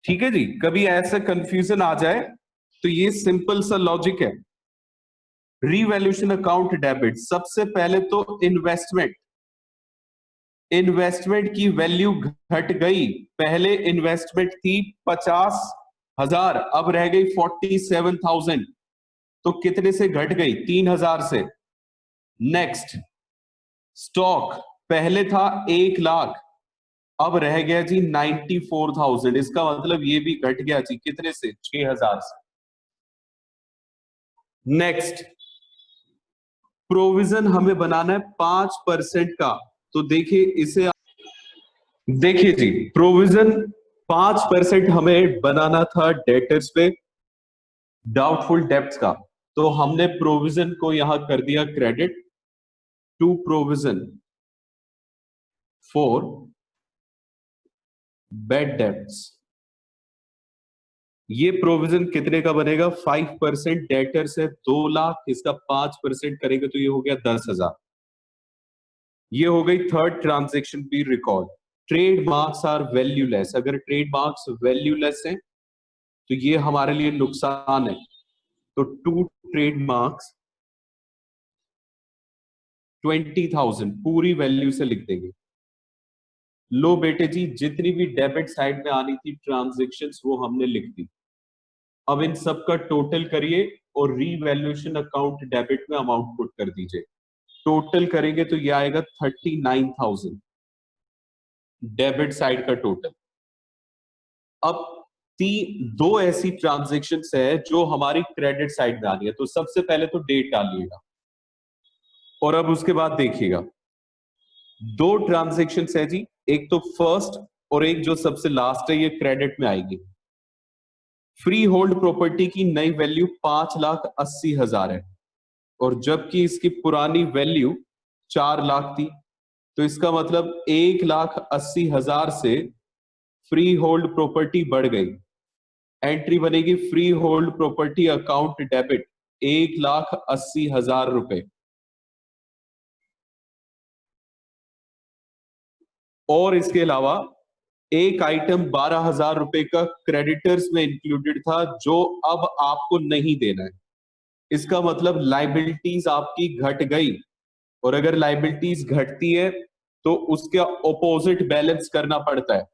ठीक है जी, कभी ऐसा कंफ्यूजन आ जाए तो ये सिंपल सा लॉजिक है। रीवैल्यूएशन अकाउंट डेबिट, सबसे पहले तो इन्वेस्टमेंट, इन्वेस्टमेंट की वैल्यू घट गई। पहले इन्वेस्टमेंट थी 50,000, अब रह गई 47,000। तो कितने से घट गई, 3,000 से। नेक्स्ट, स्टॉक पहले था 1 लाख, अब रह गया जी 94,000। इसका मतलब ये भी घट गया जी कितने से, 6,000 से। नेक्स्ट, प्रोविजन हमें बनाना है 5% का। तो देखिए इसे, देखिए जी प्रोविजन 5% हमें बनाना था डेटर्स पे, डाउटफुल डेब्ट्स का। तो हमने प्रोविजन को यहां कर दिया credit to provision for bad debts. ये प्रोविजन कितने का बनेगा, 5%, डेटर्स है 2 लाख, इसका 5% करेंगे तो ये हो गया 10,000। ये हो गई third transaction be record. Trademarks are valueless, अगर ट्रेडमार्क्स वैल्यूलेस है तो ये हमारे लिए नुकसान है। तो टू ट्रेडमार्क्स 20,000 पूरी वैल्यू से लिख देंगे। लो बेटे जी, जितनी भी डेबिट साइड में आनी थी ट्रांजेक्शन्स वो हमने लिख दी। अब इन सब का टोटल करिए और रीवैल्यूएशन अकाउंट डेबिट में अमाउंट पुट कर दीजिए। टोटल करेंगे तो ये आएगा 39,000 डेबिट साइड का टोटल। अब दो ऐसी ट्रांजेक्शन है जो हमारी क्रेडिट साइड में आनी है। तो सबसे पहले तो डेट डालिएगा और अब उसके बाद देखिएगा 2 ट्रांजेक्शन है जी, एक तो फर्स्ट और एक जो सबसे लास्ट है, ये क्रेडिट में आएगी। फ्री होल्ड प्रॉपर्टी की नई वैल्यू 5,80,000 है, और जबकि इसकी पुरानी वैल्यू 4 लाख थी, तो इसका मतलब 1,80,000 से फ्री होल्ड प्रॉपर्टी बढ़ गई। एंट्री बनेगी free hold property account debit 1,80,000 रुपए। और इसके अलावा एक आइटम 12,000 रुपए का क्रेडिटर्स में इंक्लूडेड था, जो अब आपको नहीं देना है। इसका मतलब लाइबिलिटीज आपकी घट गई, और अगर लाइबिलिटीज घटती है तो उसका ऑपोजिट बैलेंस करना पड़ता है।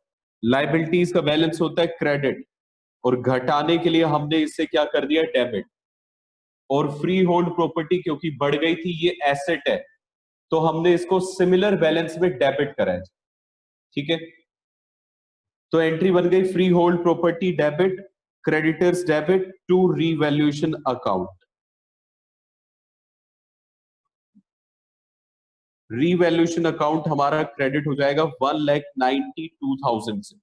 लाइबिलिटीज का बैलेंस होता है क्रेडिट, और घटाने के लिए हमने इससे क्या कर दिया, डेबिट। और फ्री होल्ड प्रॉपर्टी क्योंकि बढ़ गई थी, ये एसेट है, तो हमने इसको सिमिलर बैलेंस में डेबिट करा है। ठीक है, तो एंट्री बन गई freehold property debit, creditors debit to revaluation account. Revaluation account हमारा क्रेडिट हो जाएगा 1,92,000 से,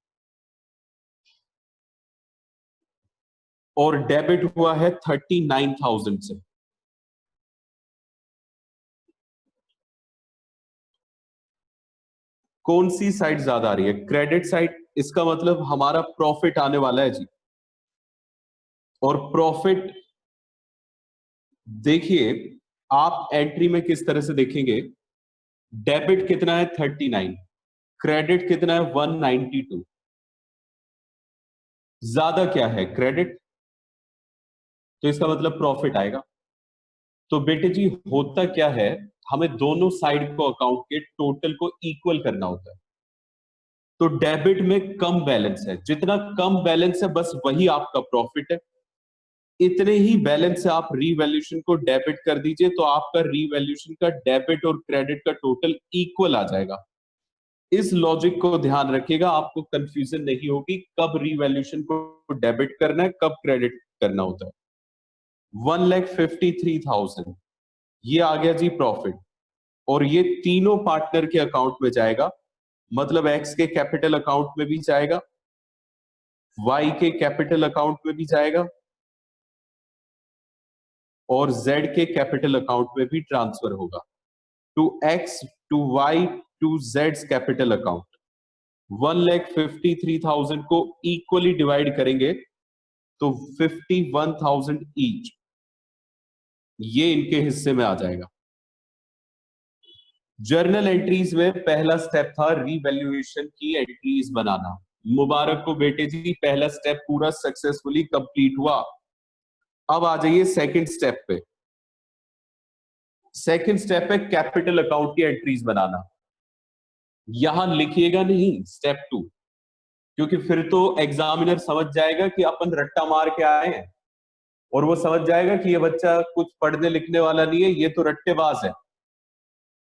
और डेबिट हुआ है 39,000 से। कौन सी साइड ज्यादा आ रही है, क्रेडिट साइड। इसका मतलब हमारा प्रॉफिट आने वाला है जी। और प्रॉफिट देखिए, आप एंट्री में किस तरह से देखेंगे, डेबिट कितना है 39, क्रेडिट कितना है 192। ज्यादा क्या है, क्रेडिट, तो इसका मतलब प्रॉफिट आएगा। तो बेटे जी होता क्या है, हमें दोनों साइड को अकाउंट के टोटल को इक्वल करना होता है। तो डेबिट में कम बैलेंस है, जितना कम बैलेंस है बस वही आपका प्रॉफिट है। इतने ही बैलेंस से आप रीवैल्यूएशन को डेबिट कर दीजिए, तो आपका रीवैल्यूएशन का डेबिट और क्रेडिट का टोटल इक्वल आ जाएगा। इस लॉजिक को ध्यान रखिएगा, आपको कंफ्यूजन नहीं होगी कब रीवैल्यूएशन को डेबिट करना है, कब क्रेडिट करना होता है। 1,53,000 ये आ गया जी प्रॉफिट, और ये तीनों पार्टनर के अकाउंट में जाएगा। मतलब एक्स के कैपिटल अकाउंट में भी जाएगा, वाई के कैपिटल अकाउंट में भी जाएगा, और जेड के कैपिटल अकाउंट में भी ट्रांसफर होगा। To X, to Y, to Z capital account. 1,53,000 को इक्वली डिवाइड करेंगे तो 51,000 ईच, ये इनके हिस्से में आ जाएगा। जर्नल एंट्रीज में पहला स्टेप था रीवैल्यूएशन की एंट्रीज बनाना। मुबारक को बेटे जी, पहला स्टेप पूरा सक्सेसफुली कंप्लीट हुआ। अब आ जाइए सेकंड स्टेप पे। सेकंड स्टेप है कैपिटल अकाउंट की एंट्रीज बनाना। यहां लिखिएगा नहीं स्टेप 2, क्योंकि फिर तो एग्जामिनर समझ जाएगा कि अपन रट्टा मार के आए हैं, और वो समझ जाएगा कि ये बच्चा कुछ पढ़ने लिखने वाला नहीं है, ये तो रट्टेबाज है।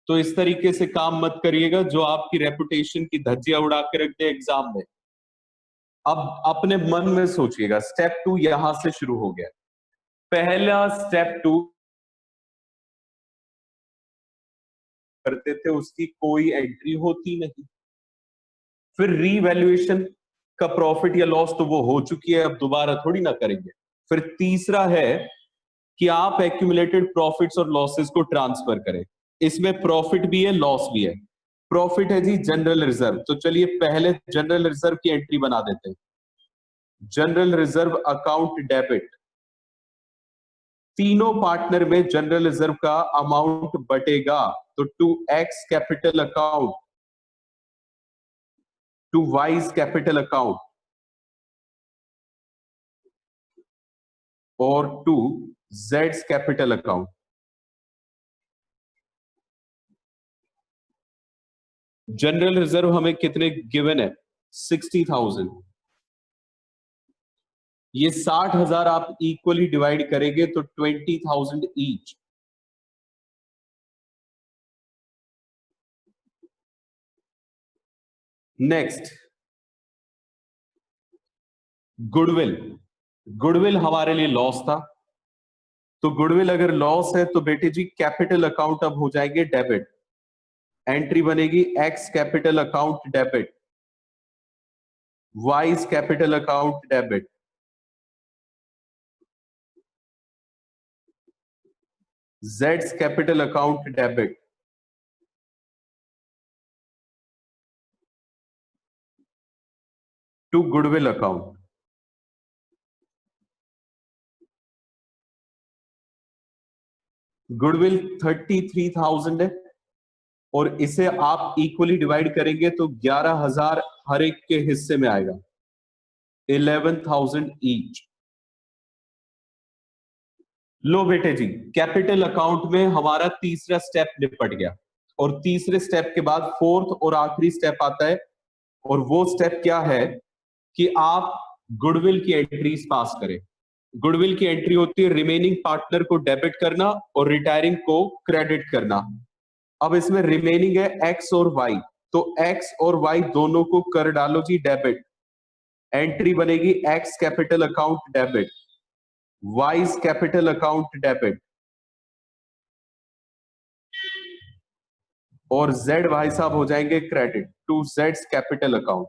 तो इस तरीके से काम मत करिएगा जो आपकी रेपुटेशन की धज्जियां उड़ा के रख दे एग्जाम में। अब अपने मन में सोचिएगा, स्टेप 2 यहां से शुरू हो गया। पहला स्टेप 2 करते थे, उसकी कोई एंट्री होती नहीं। फिर रीवैल्यूएशन का प्रॉफिट या लॉस तो वो हो चुकी है, अब दोबारा थोड़ी ना करेंगे। फिर तीसरा है कि आप एक्यूमुलेटेड प्रॉफिट्स और लॉसेस को ट्रांसफर करें। इसमें प्रॉफिट भी है, लॉस भी है। प्रॉफिट है जी जनरल रिजर्व, तो चलिए पहले जनरल रिजर्व की एंट्री बना देते हैं। जनरल रिजर्व अकाउंट डेबिट, तीनों पार्टनर में जनरल रिजर्व का अमाउंट बटेगा, तो to X capital account, to Y's capital account, और टू जेड्स कैपिटल अकाउंट। जनरल रिजर्व हमें कितने गिवन है, 60,000। ये 60,000 आप इक्वली डिवाइड करेंगे तो 20,000 ईच। Next goodwill. गुडविल हमारे लिए लॉस था, तो गुडविल अगर लॉस है तो बेटे जी कैपिटल अकाउंट अब हो जाएंगे डेबिट। एंट्री बनेगी X capital account debit, Y's capital account debit, जेड्स capital account debit. To goodwill account. Goodwill 33,000 है और इसे आप इक्वली डिवाइड करेंगे तो 11,000 हर एक के हिस्से में आएगा, 11,000 ईच। लो बेटे जी, कैपिटल अकाउंट में हमारा तीसरा स्टेप निपट गया और तीसरे स्टेप के बाद फोर्थ और आखिरी स्टेप आता है और वो स्टेप क्या है कि आप गुडविल की एंट्रीज पास करें। गुडविल की एंट्री होती है रिमेनिंग पार्टनर को डेबिट करना और रिटायरिंग को क्रेडिट करना। अब इसमें रिमेनिंग है एक्स और वाई, तो एक्स और वाई दोनों को कर डालो जी डेबिट। एंट्री बनेगी X capital account debit, Y's capital account debit और जेड भाई साहब हो जाएंगे क्रेडिट टू जेड्स कैपिटल अकाउंट।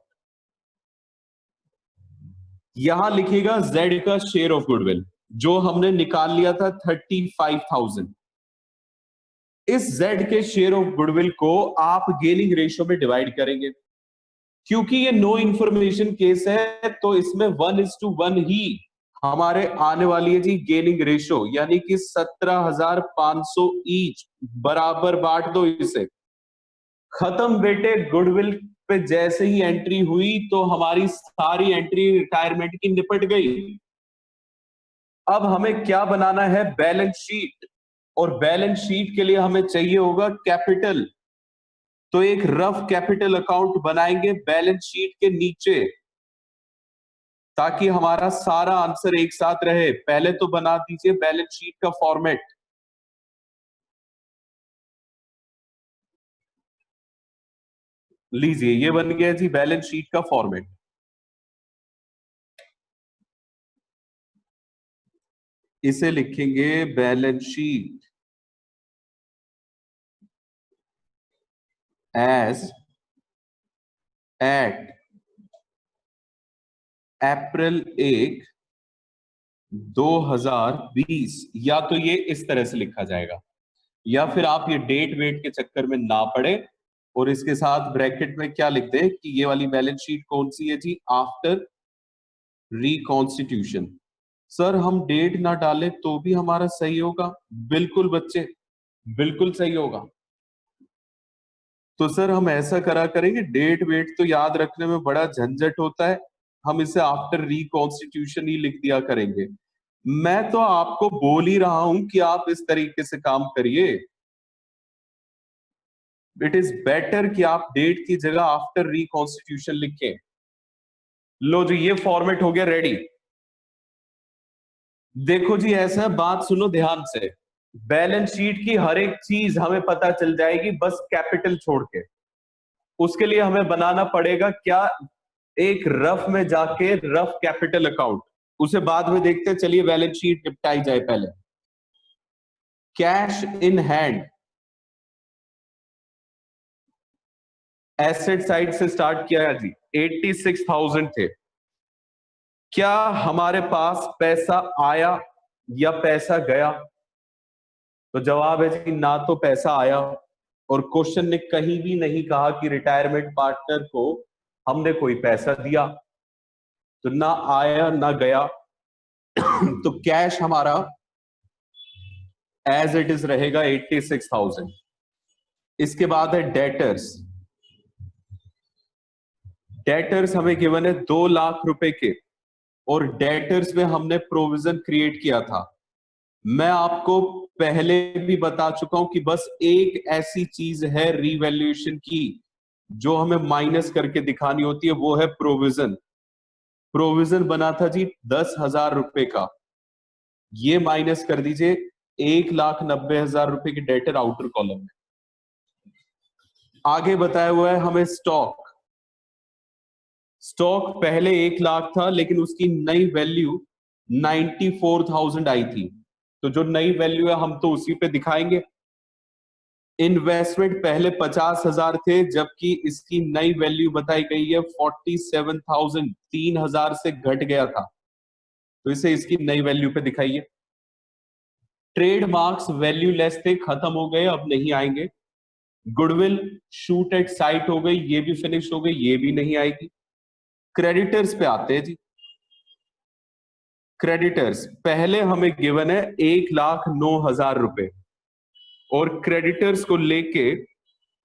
यहां लिखिएगा जेड का शेयर ऑफ गुडविल जो हमने निकाल लिया था 35,000। इस जेड के शेयर ऑफ गुडविल को आप गेनिंग रेशियो में डिवाइड करेंगे। क्योंकि ये नो इंफॉर्मेशन केस है तो इसमें 1:1 ही हमारे आने वाली है जी गेनिंग रेशियो, यानी कि 17,500 ईच। बराबर बांट दो इसे। खत्म बेटे, गुडविल पे जैसे ही एंट्री हुई तो हमारी सारी एंट्री रिटायरमेंट की निपट गई। अब हमें क्या बनाना है, बैलेंस शीट। और बैलेंस शीट के लिए हमें चाहिए होगा कैपिटल। तो एक रफ कैपिटल अकाउंट बनाएंगे बैलेंस शीट के नीचे ताकि हमारा सारा आंसर एक साथ रहे। पहले तो बना दीजिए बैलेंस शीट का फॉर्मेट। लीजिए, ये बन गया जी बैलेंस शीट का फॉर्मेट। इसे लिखेंगे balance sheet as at April 1, 2020। या तो ये इस तरह से लिखा जाएगा या फिर आप ये डेट वेट के चक्कर में ना पड़े और इसके साथ ब्रैकेट में क्या लिख दें कि ये वाली बैलेंस शीट कौन सी है जी, आफ्टर रिकॉन्स्टिट्यूशन। सर हम डेट ना डालें तो भी हमारा सही होगा? बिल्कुल बच्चे, बिल्कुल सही होगा। तो सर हम ऐसा करा करेंगे, डेट वेट तो याद रखने में बड़ा झंझट होता है, हम इसे आफ्टर रिकॉन्स्टिट्यूशन ही लिख दिया करेंगे। मैं तो आपको बोल ही रहा हूं कि आप इस तरीके से काम करिए। इट इज बेटर कि आप डेट की जगह आफ्टर रिकॉन्स्टिट्यूशन लिखें। लो जी, ये फॉर्मेट हो गया रेडी। देखो जी, ऐसा है, बात सुनो ध्यान से। बैलेंस शीट की हर एक चीज हमें पता चल जाएगी बस कैपिटल छोड़ के। उसके लिए हमें बनाना पड़ेगा क्या, एक रफ में जाके रफ कैपिटल अकाउंट। उसे बाद में देखते हैं, चलिए बैलेंस शीट निपटाई जाए पहले। Cash in hand asset side से स्टार्ट किया जी, 86,000 थे। क्या हमारे पास पैसा आया या पैसा गया? तो जवाब है जी ना तो पैसा आया और क्वेश्चन ने कहीं भी नहीं कहा कि रिटायरमेंट पार्टनर को हमने कोई पैसा दिया। तो ना आया ना गया। तो कैश हमारा एज इट इज रहेगा 86,000। इसके बाद है डेटर्स। डेटर्स हमें गिवन है 2 लाख रुपए के और डेटर्स में हमने प्रोविजन क्रिएट किया था। मैं आपको पहले भी बता चुका हूं कि बस एक ऐसी चीज है रीवैल्यूएशन की जो हमें माइनस करके दिखानी होती है, वो है प्रोविजन। प्रोविजन बना था जी 10,000 रुपए का, ये माइनस कर दीजिए, 1,90,000 रुपए की डेटर आउटर कॉलम में। आगे बताया हुआ है हमें स्टॉक। स्टॉक पहले 1 लाख था लेकिन उसकी नई वैल्यू 94,000 आई थी, तो जो नई वैल्यू है हम तो उसी पे दिखाएंगे। इन्वेस्टमेंट पहले 50,000 थे जबकि इसकी नई वैल्यू बताई गई है 47,000, 3,000 से घट गया था, तो इसे इसकी नई वैल्यू पे दिखाइए। ट्रेडमार्क्स वैल्यू लेस थे, खत्म हो गए, अब नहीं आएंगे। गुडविल शूट एट साइट हो गई, ये भी फिनिश हो गई, ये भी नहीं आएगी। क्रेडिटर्स पे आते हैं जी। क्रेडिटर्स पहले हमें गिवन है 1,09,000 रुपए, और क्रेडिटर्स को लेके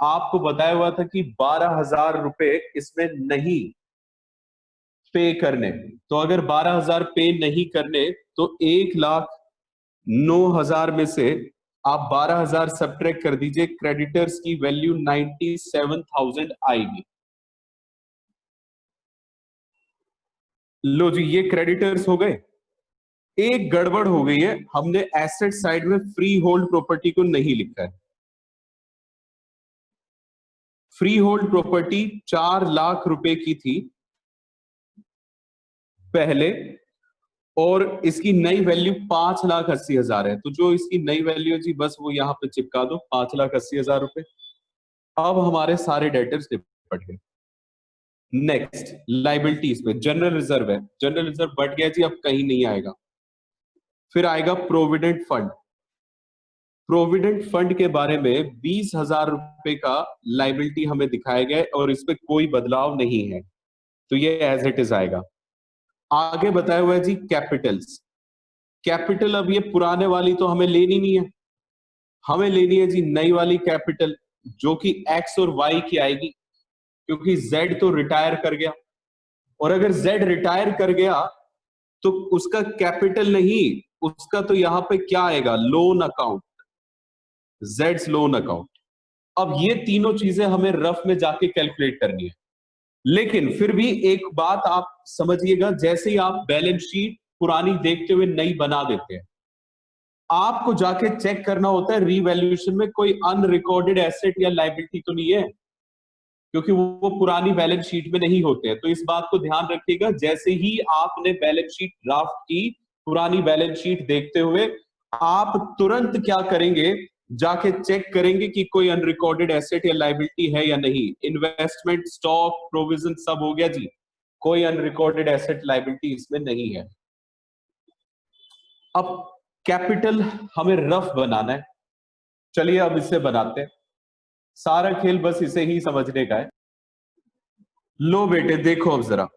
आपको बताया हुआ था कि 12,000 रुपए इसमें नहीं पे करने। तो अगर 12,000 पे नहीं करने तो 1,09,000 में से आप 12,000 सब्ट्रैक्ट कर दीजिए, क्रेडिटर्स की वैल्यू 97,000 आएगी। लो जी, ये क्रेडिटर्स हो गए। एक गड़बड़ हो गई है, हमने एसेट साइड में फ्री होल्ड प्रॉपर्टी को नहीं लिखा है। फ्री होल्ड प्रॉपर्टी 4,00,000 रुपए की थी पहले, और इसकी नई वैल्यू 5,80,000 है। तो जो इसकी नई वैल्यू है जी, बस वो यहां पे चिपका दो, 5,80,000 रुपए। अब हमारे सारे डेटर्स निपट गए। नेक्स्ट लाइबिलिटीज पे जनरल रिजर्व है, जनरल रिजर्व बढ़ गया जी, अब कहीं नहीं आएगा। फिर आएगा प्रोविडेंट फंड। प्रोविडेंट फंड के बारे में 20,000 रुपए का लाइबिलिटी हमें दिखाया गया है, और इस पे कोई बदलाव नहीं है, तो ये एज इट इज आएगा। आगे बताया हुआ है जी कैपिटल्स। कैपिटल अब ये पुराने वाली तो हमें लेनी नहीं है, हमें लेनी है जी नई वाली कैपिटल, जो कि एक्स और वाई की आएगी, क्योंकि जेड तो रिटायर कर गया। और अगर जेड रिटायर कर गया तो उसका कैपिटल नहीं, उसका तो यहां पे क्या आएगा, loan account, Jades loan account. अब ये तीनों चीजें हमें रफ में जाके कैलकुलेट करनी है। लेकिन फिर भी एक बात आप समझिएगा, जैसे ही आप बैलेंस शीट पुरानी देखते हुए नई बना देते हैं, आपको जाके चेक करना होता है रीवैल्यूएशन में कोई अनरिकॉर्डेड एसेट या लायबिलिटी तो नहीं है, क्योंकि वो पुरानी बैलेंस शीट में नहीं होते हैं। तो इस बात को ध्यान रखिएगा, जैसे ही आपने बैलेंस शीट ड्राफ्ट की, पुरानी बैलेंस शीट देखते हुए आप तुरंत क्या करेंगे, जाके चेक करेंगे कि कोई अनरिकॉर्डेड एसेट या लायबिलिटी है या नहीं। इन्वेस्टमेंट, स्टॉक, प्रोविजन सब हो गया जी, कोई अनरिकॉर्डेड एसेट लायबिलिटी इसमें नहीं है। अब कैपिटल हमें रफ बनाना है, चलिए अब इसे बनाते हैं। सारा खेल बस इसे ही समझने का है। लो बेटे देखो अब जरा,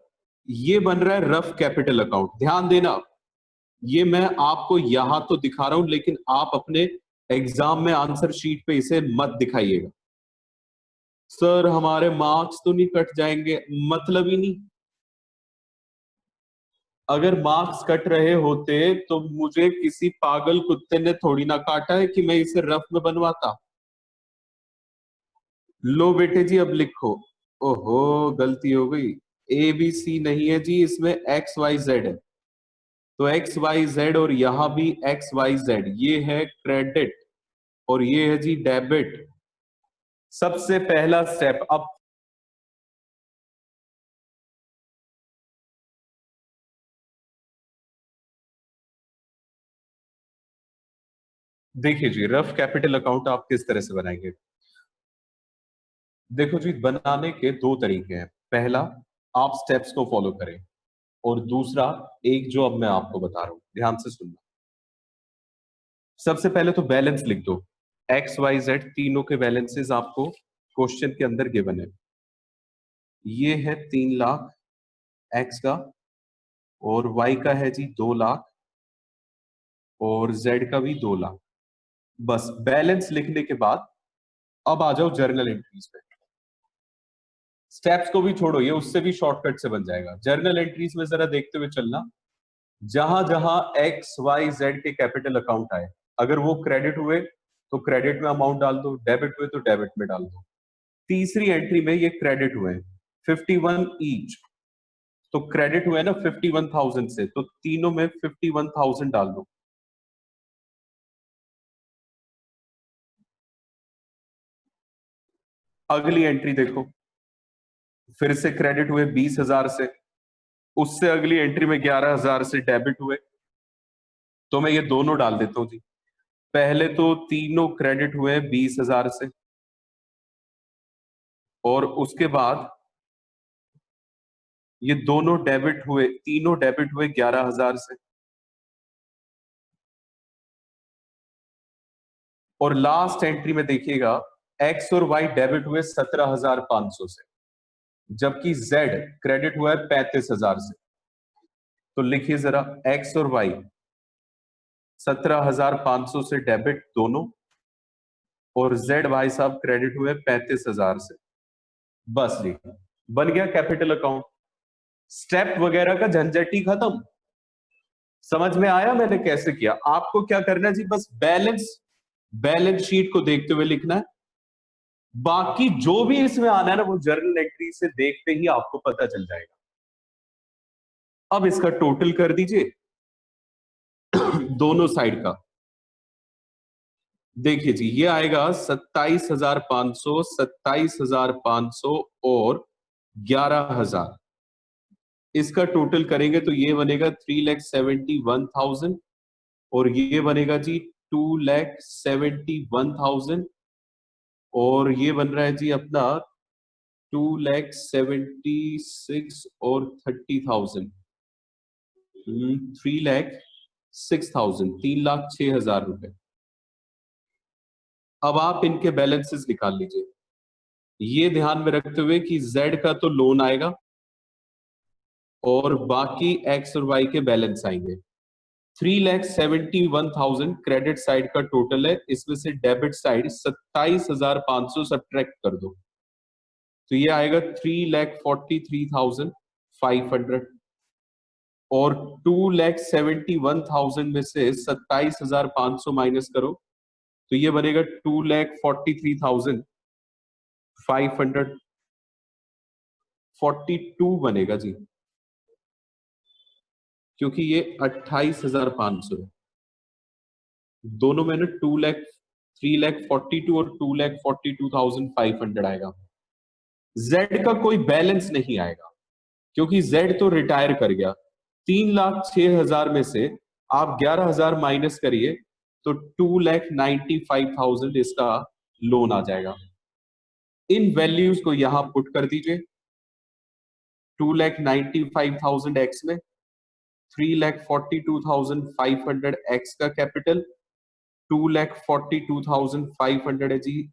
ये बन रहा है रफ कैपिटल अकाउंट। ध्यान देना, ये मैं आपको यहां तो दिखा रहा हूं, लेकिन आप अपने एग्जाम में आंसर शीट पे इसे मत दिखाइएगा। सर हमारे मार्क्स तो नहीं कट जाएंगे, मतलब ही नहीं। अगर मार्क्स कट रहे होते तो मुझे किसी पागल कुत्ते ने थोड़ी ना काटा है कि मैं इसे रफ में बनवाता। लो बेटे जी अब लिखो। ओहो गलती हो गई, ए बी सी नहीं है जी, इसमें एक्स वाई जेड है। तो एक्स वाई जेड, और यहां भी एक्स वाई जेड, ये है क्रेडिट और ये है जी डेबिट। सबसे पहला स्टेप, अब देखिए जी, रफ कैपिटल अकाउंट आप किस तरह से बनाएंगे। देखो जी, बनाने के दो तरीके हैं। पहला, आप स्टेप्स को फॉलो करें, और दूसरा एक जो अब मैं आपको बता रहा हूं, ध्यान से सुनना। सबसे पहले तो बैलेंस लिख दो। एक्स वाई जेड तीनों के बैलेंसेस आपको क्वेश्चन के अंदर गिवन है। ये है 3,00,000 एक्स का, और वाई का है जी 2,00,000, और जेड का भी 2,00,000। बस बैलेंस लिखने के बाद अब आ जाओ जर्नल एंट्रीज पे। स्टेप्स को भी छोड़ो, ये उससे भी शॉर्टकट से बन जाएगा। जर्नल एंट्रीज में जरा देखते हुए चलना, जहां जहां एक्स वाई जेड के कैपिटल अकाउंट आए, अगर वो क्रेडिट हुए तो क्रेडिट में अमाउंट डाल दो, डेबिट हुए तो डेबिट में डाल दो। तीसरी एंट्री में ये क्रेडिट हुए 51 ईच, तो क्रेडिट हुए ना 51,000 से, तो तीनों में 51,000 डाल दो। अगली एंट्री देखो, फिर से क्रेडिट हुए 20,000 से, उससे अगली एंट्री में 11,000 से डेबिट हुए। तो मैं ये दोनों डाल देता हूं जी। पहले तो तीनों क्रेडिट हुए 20,000 से, और उसके बाद ये दोनों डेबिट हुए, तीनों डेबिट हुए 11,000 से, और लास्ट एंट्री में देखिएगा एक्स और वाई डेबिट हुए 17,500 से। जबकि Z क्रेडिट हुआ है 35,000 से। तो लिखिए जरा X और Y 17,500 से डेबिट दोनों, और Z भाई साहब क्रेडिट हुए 35,000 से। बस जी, बन गया कैपिटल अकाउंट। स्टेप वगैरह का झंझट ही खत्म। समझ में आया मैंने कैसे किया? आपको क्या करना है जी, बस बैलेंस शीट को देखते हुए लिखना है। बाकी जो भी इसमें आना है ना, वो जर्नल एंट्री से देखते ही आपको पता चल जाएगा। अब इसका टोटल कर दीजिए दोनों साइड का। देखिए जी, ये आएगा 27,500, 27,500 और 11,000। इसका टोटल करेंगे तो ये बनेगा 3,71,000, और ये बनेगा जी 2,71,000, और ये बन रहा है जी अपना 2,76,000 और 30,000, 3,06,000, 3,06,000 रुपए। अब आप इनके बैलेंसेस निकाल लीजिए, ये ध्यान में रखते हुए कि Z का तो लोन आएगा और बाकी X और Y के बैलेंस आएंगे। 3,71,000 क्रेडिट साइड का टोटल है, इसमें से डेबिट साइड 27,500 सब्ट्रैक्ट कर दो, तो ये आएगा 3,43,500, और 2,71,000 में से 27,500 माइनस करो तो ये बनेगा 2,43,542 बनेगा जी, क्योंकि ये 28,500 है। दोनों में ना 3,42,000 और 2,42,500 आएगा। Z का कोई बैलेंस नहीं आएगा क्योंकि Z तो रिटायर कर गया। 3,06,000 में से आप 11,000 माइनस करिए तो 2,95,000 इसका लोन आ जाएगा। इन वैल्यूज को यहां पुट कर दीजिए, 2,95,000 एक्स में, 3,42,500 एक्स का कैपिटल, 2,42,500 है जी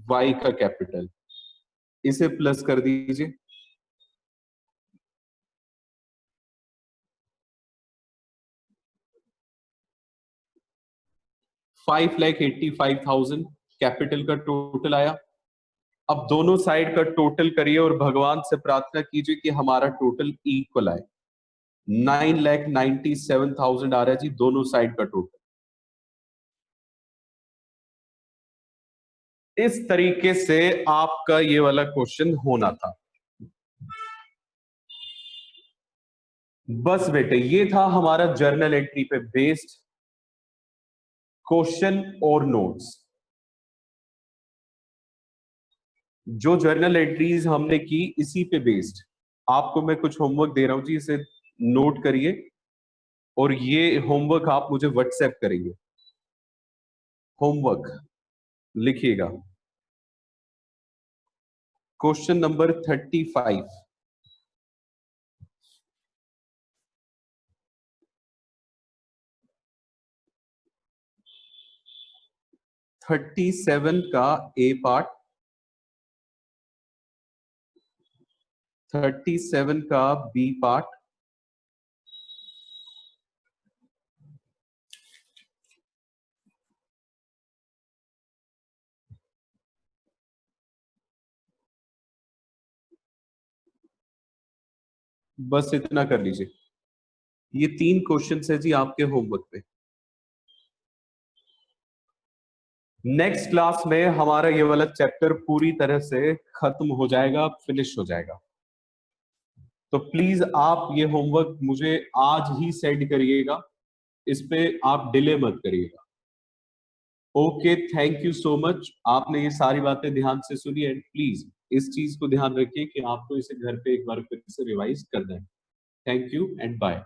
वाई का कैपिटल। इसे प्लस कर दीजिए, 5,85,000 कैपिटल का टोटल आया। अब दोनों साइड का टोटल करिए और भगवान से प्रार्थना कीजिए कि हमारा टोटल इक्वल आए। 9,97,000 आ रहा है जी दोनों साइड का टोटल। इस तरीके से आपका ये वाला क्वेश्चन होना था। बस बेटे, ये था हमारा जर्नल एंट्री पे बेस्ड क्वेश्चन और नोट्स। जो जर्नल एंट्रीज हमने की इसी पे बेस्ड आपको मैं कुछ होमवर्क दे रहा हूं जी, इसे नोट करिए और ये होमवर्क आप मुझे व्हाट्सएप करेंगे। होमवर्क लिखिएगा, क्वेश्चन नंबर 35, 37 का ए पार्ट, 37 का बी पार्ट, बस इतना कर लीजिए। ये 3 क्वेश्चन है जी आपके होमवर्क पे। नेक्स्ट क्लास में हमारा ये वाला चैप्टर पूरी तरह से खत्म हो जाएगा, फिनिश हो जाएगा। तो प्लीज आप ये होमवर्क मुझे आज ही सेंड करिएगा, इस पे आप डिले मत करिएगा। Okay, thank you so much. आपने ये सारी बातें ध्यान से सुनी एंड प्लीज इस चीज को ध्यान रखिए कि आपको इसे घर पे एक बार फिर से रिवाइज करना है। Thank you and bye.